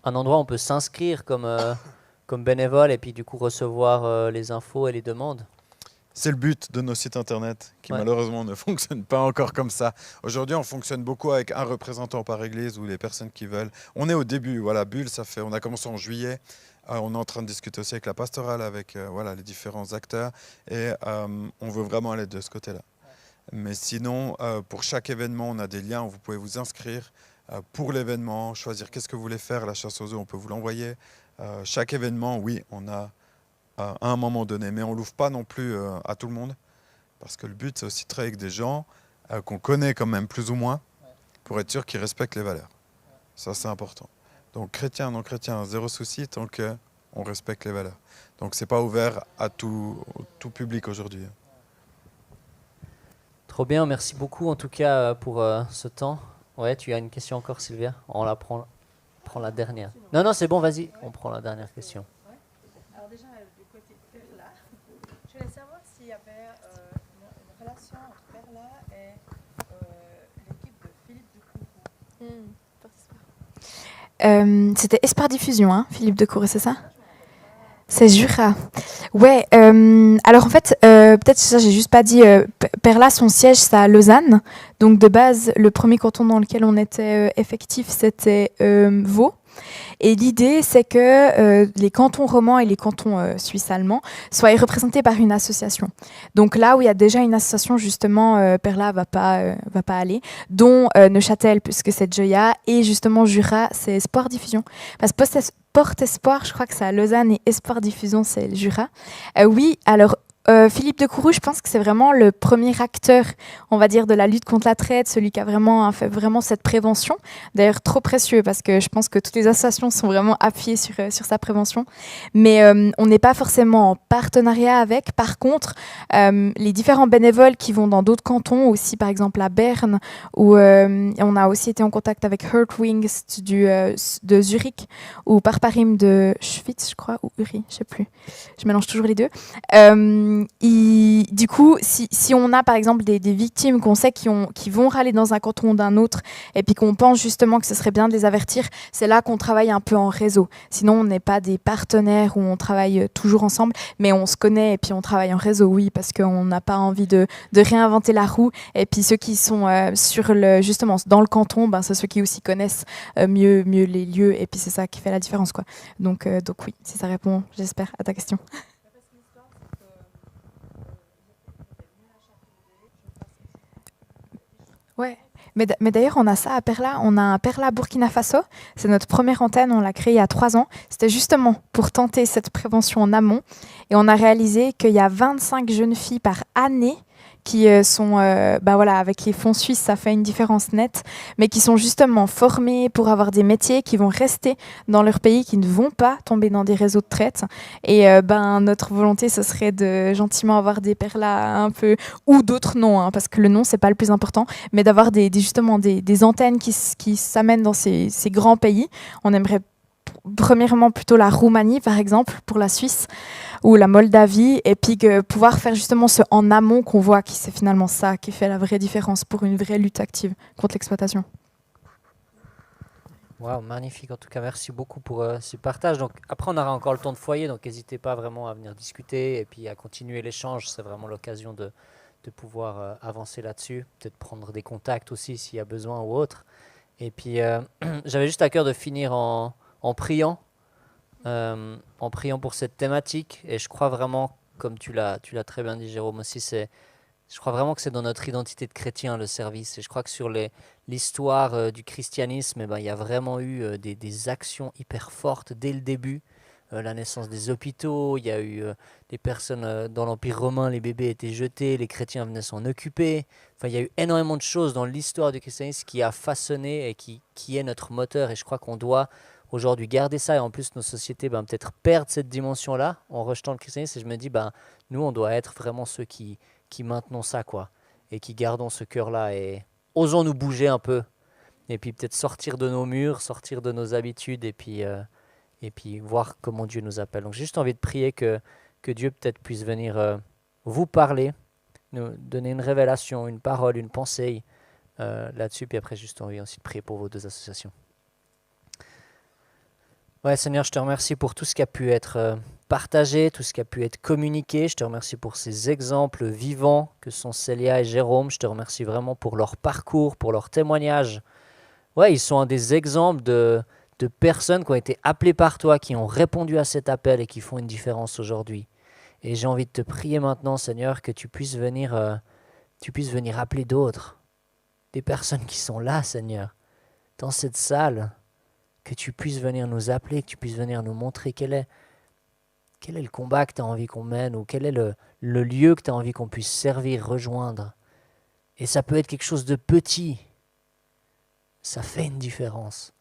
un endroit où on peut s'inscrire comme bénévole et puis du coup recevoir les infos et les demandes? C'est le but de nos sites internet qui malheureusement ne fonctionnent pas encore comme ça. Aujourd'hui, on fonctionne beaucoup avec un représentant par église ou les personnes qui veulent. On est au début, voilà, Bulle, on a commencé en juillet. On est en train de discuter aussi avec la pastorale, avec les différents acteurs et on veut vraiment aller de ce côté-là. Mais sinon, pour chaque événement, on a des liens où vous pouvez vous inscrire pour l'événement, choisir qu'est-ce que vous voulez faire. La chasse aux œufs, on peut vous l'envoyer. Chaque événement, oui, on a à un moment donné, mais on ne l'ouvre pas non plus à tout le monde. Parce que le but, c'est aussi de travailler avec des gens qu'on connaît quand même plus ou moins, pour être sûr qu'ils respectent les valeurs. Ça, c'est important. Donc, chrétien, non chrétien, zéro souci tant qu'on respecte les valeurs. Donc, c'est pas ouvert à tout public aujourd'hui. Trop bien, merci beaucoup en tout cas pour ce temps. Ouais, tu as une question encore, Sylvia? On la prend la dernière. Non, non, c'est bon, vas-y, on prend la dernière question. Alors déjà, du côté Perla, je voulais savoir s'il y avait une relation entre Perla et l'équipe de Philippe de Courroux. C'était Espoir Diffusion, hein, Philippe de Courroux, c'est ça? C'est Jura. Ouais, alors en fait, peut-être ça, j'ai juste pas dit, Perla, son siège, c'est à Lausanne. Donc de base, le premier canton dans lequel on était effectif, c'était Vaud. Et l'idée, c'est que les cantons romans et les cantons suisses-allemands soient représentés par une association. Donc là où il y a déjà une association, justement, Perla va pas aller, dont Neuchâtel, puisque c'est Joya, et justement Jura, c'est Espoir Diffusion. Parce que Porte Espoir, je crois que c'est à Lausanne, et Espoir Diffusion, c'est le Jura. Oui, alors Philippe de Courroux, je pense que c'est vraiment le premier acteur, on va dire, de la lutte contre la traite, celui qui a vraiment fait vraiment cette prévention. D'ailleurs, trop précieux parce que je pense que toutes les associations sont vraiment appuyées sur sa prévention. Mais on n'est pas forcément en partenariat avec. Par contre, les différents bénévoles qui vont dans d'autres cantons, aussi par exemple à Berne, où on a aussi été en contact avec Hurt Wings de Zurich, ou Parparim de Schwyz, je crois, ou Uri, je sais plus. Je mélange toujours les deux. Du coup, si on a par exemple des victimes qu'on sait qui vont râler dans un canton ou d'un autre, et puis qu'on pense justement que ce serait bien de les avertir, c'est là qu'on travaille un peu en réseau. Sinon, on n'est pas des partenaires où on travaille toujours ensemble, mais on se connaît et puis on travaille en réseau, oui, parce qu'on n'a pas envie de réinventer la roue. Et puis ceux qui sont justement dans le canton, ben, c'est ceux qui aussi connaissent mieux les lieux, et puis c'est ça qui fait la différence, quoi. Donc oui, si ça répond, j'espère, à ta question. Ouais, mais d'ailleurs, on a ça à Perla. On a un Perla Burkina Faso. C'est notre première antenne. On l'a créée il y a 3 ans. C'était justement pour tenter cette prévention en amont. Et on a réalisé qu'il y a 25 jeunes filles par année qui sont, avec les fonds suisses, ça fait une différence nette, mais qui sont justement formés pour avoir des métiers, qui vont rester dans leur pays, qui ne vont pas tomber dans des réseaux de traite. Et notre volonté, ce serait de gentiment avoir des Perla un peu, ou d'autres noms, hein, parce que le nom, c'est pas le plus important, mais d'avoir justement des antennes qui s'amènent dans ces grands pays. On aimerait premièrement plutôt la Roumanie, par exemple, pour la Suisse, ou la Moldavie, et puis pouvoir faire justement ce en amont qu'on voit, qui c'est finalement ça qui fait la vraie différence pour une vraie lutte active contre l'exploitation. Wow, magnifique. En tout cas, merci beaucoup pour ce partage. Donc, après, on aura encore le temps de foyer, donc n'hésitez pas vraiment à venir discuter et puis à continuer l'échange. C'est vraiment l'occasion de pouvoir avancer là-dessus, peut-être prendre des contacts aussi s'il y a besoin ou autre. Et puis, j'avais juste à cœur de finir en priant pour cette thématique. Et je crois vraiment, comme tu l'as très bien dit, Jérôme, aussi, je crois vraiment que c'est dans notre identité de chrétien, le service. Et je crois que sur l'histoire du christianisme, il y a vraiment eu des actions hyper fortes dès le début. La naissance des hôpitaux, il y a eu des personnes dans l'Empire romain, les bébés étaient jetés, les chrétiens venaient s'en occuper. Enfin, il y a eu énormément de choses dans l'histoire du christianisme qui a façonné et qui est notre moteur. Et je crois qu'on doit aujourd'hui garder ça. Et en plus, nos sociétés peut-être perdent cette dimension-là en rejetant le christianisme. Et je me dis, nous, on doit être vraiment ceux qui maintenons ça, quoi. Et qui gardons ce cœur-là. Et osons nous bouger un peu. Et puis peut-être sortir de nos murs, sortir de nos habitudes. Et puis voir comment Dieu nous appelle. Donc j'ai juste envie de prier que Dieu peut-être puisse venir vous parler, nous donner une révélation, une parole, une pensée là-dessus. Puis après, juste envie aussi de prier pour vos 2 associations. Ouais, Seigneur, je te remercie pour tout ce qui a pu être partagé, tout ce qui a pu être communiqué. Je te remercie pour ces exemples vivants que sont Célia et Jérôme. Je te remercie vraiment pour leur parcours, pour leur témoignage. Ouais, ils sont un des exemples de personnes qui ont été appelées par toi, qui ont répondu à cet appel et qui font une différence aujourd'hui. Et j'ai envie de te prier maintenant, Seigneur, que tu puisses venir appeler d'autres, des personnes qui sont là, Seigneur, dans cette salle, que tu puisses venir nous appeler, que tu puisses venir nous montrer quel est le combat que tu as envie qu'on mène, ou quel est le le lieu que tu as envie qu'on puisse servir, rejoindre. Et ça peut être quelque chose de petit. Ça fait une différence.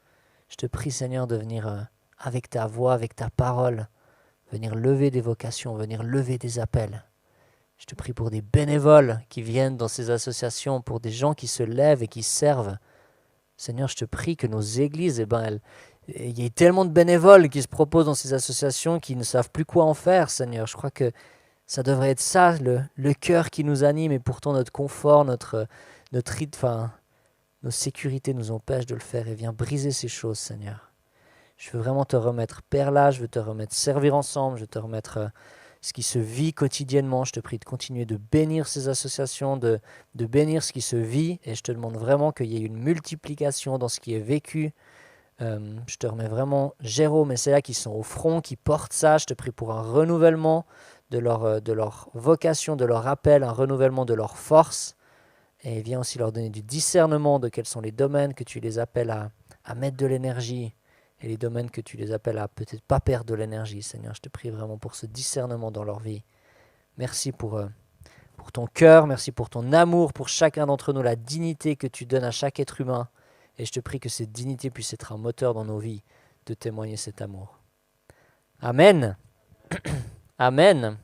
Je te prie, Seigneur, de venir avec ta voix, avec ta parole, venir lever des vocations, venir lever des appels. Je te prie pour des bénévoles qui viennent dans ces associations, pour des gens qui se lèvent et qui servent. Seigneur, je te prie que nos églises, il y a tellement de bénévoles qui se proposent dans ces associations qui ne savent plus quoi en faire, Seigneur. Je crois que ça devrait être ça, le cœur qui nous anime, et pourtant notre confort, notre nos sécurités nous empêchent de le faire. Et viens briser ces choses, Seigneur. Je veux vraiment te remettre Père là, je veux te remettre servir ensemble, je veux te remettre ce qui se vit quotidiennement. Je te prie de continuer de bénir ces associations, de bénir ce qui se vit, et je te demande vraiment qu'il y ait une multiplication dans ce qui est vécu. Je te remets vraiment Jérôme et Célia qui sont au front, qui portent ça. Je te prie pour un renouvellement de leur vocation, de leur appel, un renouvellement de leur force. Et viens aussi leur donner du discernement de quels sont les domaines que tu les appelles à mettre de l'énergie, et les domaines que tu les appelles à peut-être pas perdre de l'énergie. Seigneur, je te prie vraiment pour ce discernement dans leur vie. Merci pour ton cœur, merci pour ton amour pour chacun d'entre nous, la dignité que tu donnes à chaque être humain. Et je te prie que cette dignité puisse être un moteur dans nos vies de témoigner cet amour. Amen. Amen.